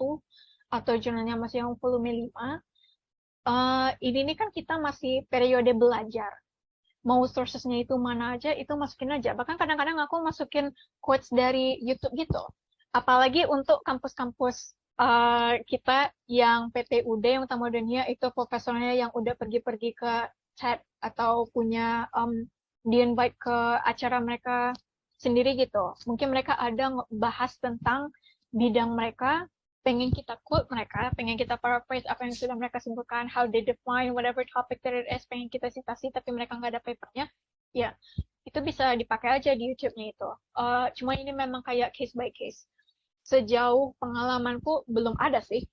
atau jurnalnya masih yang volume 5. Ini kan kita masih periode belajar. Mau sources-nya itu mana aja, itu masukin aja. Bahkan kadang-kadang aku masukin quotes dari YouTube gitu. Apalagi untuk kampus-kampus kita yang PTUD, yang Utama Dunia, itu profesornya yang udah pergi-pergi ke chat atau punya di-invite ke acara mereka sendiri gitu. Mungkin mereka ada bahas tentang bidang mereka, pengen kita quote mereka, pengen kita paraphrase apa yang sudah mereka sebutkan, how they define whatever topic that it is, pengen kita citasi, tapi mereka nggak ada papernya, ya itu bisa dipakai aja di YouTube-nya itu. Cuma ini memang kayak case by case. Sejauh pengalamanku belum ada sih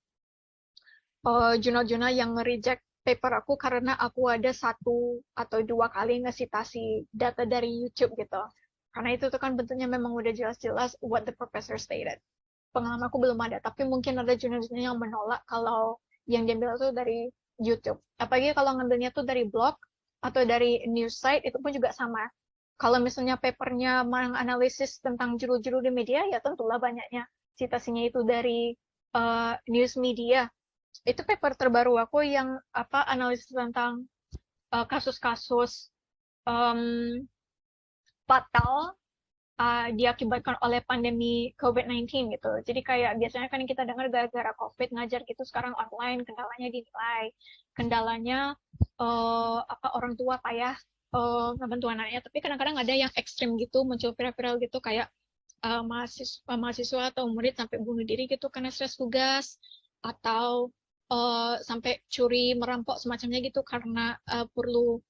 jurnal-jurnal yang nge-reject paper aku karena aku ada 1 atau 2 kali nge-citasi data dari YouTube gitu. Karena itu tuh kan bentuknya memang udah jelas-jelas what the professor stated. Pengalaman aku belum ada, tapi mungkin ada jurnal-jurnal yang menolak kalau yang diambil itu dari YouTube. Apalagi kalau ngambilnya tuh dari blog atau dari news site, itu pun juga sama. Kalau misalnya papernya menganalisis tentang judul-judul di media, ya tentulah banyaknya citasinya itu dari news media. Itu paper terbaru aku yang analisis tentang kasus-kasus fatal diakibatkan oleh pandemi COVID-19 gitu. Jadi kayak biasanya kan kita dengar gara-gara COVID ngajar gitu sekarang online, kendalanya dinilai. Kendalanya orang tua payah ngebantu anaknya, tapi kadang-kadang ada yang ekstrim gitu, muncul viral-viral gitu kayak mahasiswa atau murid sampai bunuh diri gitu karena stres tugas, atau sampai curi merampok semacamnya gitu karena perlu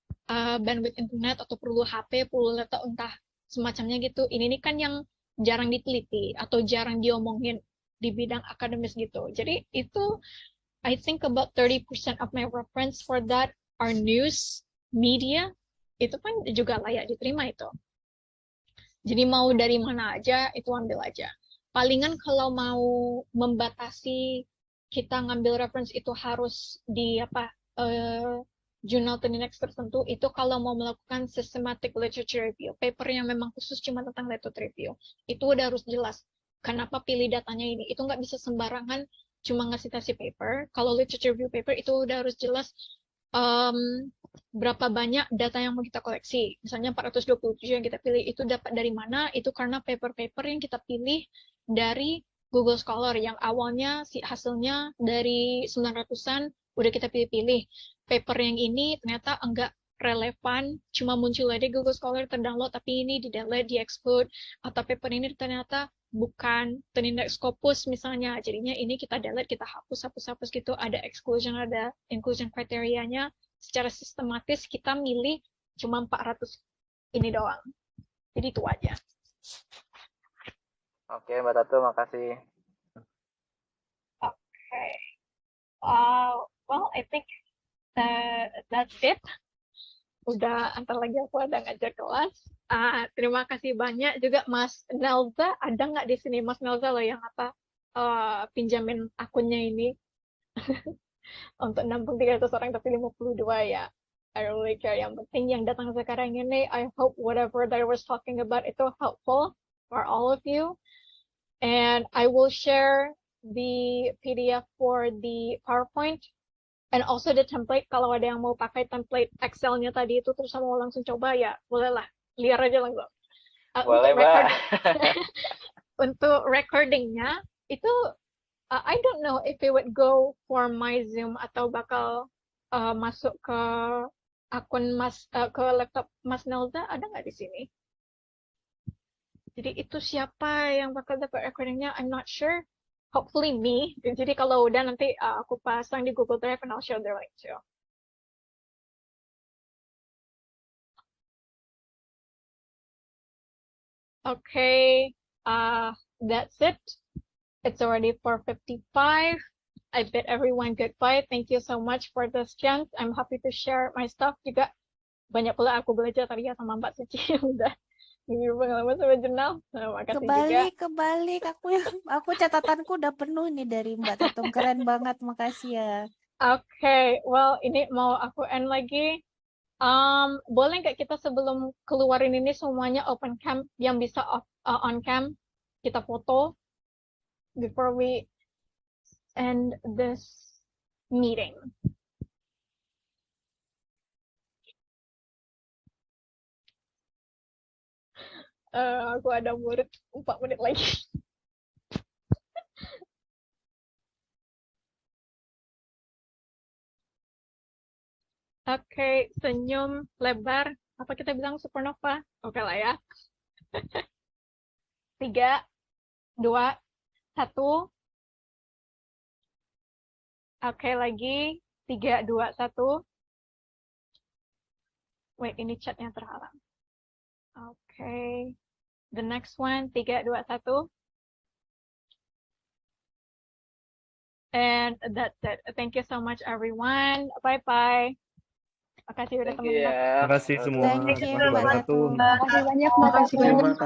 bandwidth internet atau perlu HP, perlu laptop, entah semacamnya gitu. Ini kan yang jarang diteliti atau jarang diomongin di bidang akademis gitu. Jadi itu I think about 30% of my reference for that are news, media. Itu kan juga layak diterima itu. Jadi mau dari mana aja, itu ambil aja. Palingan kalau mau membatasi kita ngambil reference itu harus di jurnal terindeks tertentu, itu kalau mau melakukan systematic literature review, paper yang memang khusus cuma tentang literature review, itu udah harus jelas kenapa pilih datanya ini. Itu nggak bisa sembarangan cuma ngasih citasi paper. Kalau literature review paper itu udah harus jelas berapa banyak data yang mau kita koleksi. Misalnya 427 yang kita pilih itu dapat dari mana, itu karena paper-paper yang kita pilih dari Google Scholar yang awalnya hasilnya dari 900-an udah kita pilih-pilih. Paper yang ini ternyata enggak relevan, cuma muncul aja di Google Scholar terdownload, tapi ini di-delete, di-exclude, atau paper ini ternyata bukan terindeks Scopus misalnya, jadinya ini kita delete, kita hapus gitu, ada exclusion, ada inclusion kriterianya, secara sistematis kita milih cuma 400 ini doang. Jadi itu aja. Oke, Mbak Tatu, makasih. Okay. Well, I think that's it. Udah antar lagi aku ada ngajar kelas. Terima kasih banyak juga Mas Nelza. Ada nggak di sini Mas Nelza loh yang pinjamin akunnya ini untuk nampung 300 orang tapi 52 ya. I don't really care. Yang penting yang datang sekarang ini, I hope whatever that I was talking about itu helpful for all of you. And I will share the PDF for the PowerPoint and also the template. Kalau ada yang mau pakai template Excel-nya tadi itu terus mau langsung coba ya, bolehlah. Liar aja langsung. Boleh, Mbak. Untuk recordingnya itu I don't know if it would go for my Zoom atau bakal masuk ke akun ke laptop Mas Nelza. Ada nggak di sini? Jadi itu siapa yang bakal dapat recordingnya? I'm not sure. Hopefully me. Jadi kalau udah nanti aku pasang di Google Drive and I'll show the link too. Okay, that's it. It's already 4:55. I bid everyone goodbye. Thank you so much for this chance. I'm happy to share my stuff juga. Banyak pula aku belajar tadi ya sama Mbak Suci yang udah ngisi pengalaman sama jurnal. Terima kasih juga. Kebalik. Aku catatanku udah penuh nih dari Mbak Tatum. Keren banget, makasih ya. Okay, well ini mau aku end lagi. Boleh nggak kita sebelum keluarin ini semuanya open cam, yang bisa on cam, kita foto before we end this meeting. Aku ada murid 4 menit lagi. Oke, senyum lebar. Apa kita bilang supernova? Oke lah ya. 3, 2, 1. Oke, lagi. 3, 2, 1. Wait, ini chatnya terhalang. Oke. The next one. 3, 2, 1. And that's it. Thank you so much, everyone. Bye-bye. Makasih udah teman-teman. Terima kasih semua. Thank you, Terima kasih Mbak Mbak Tatum. Tatum. Makasih banyak, makasih banyak.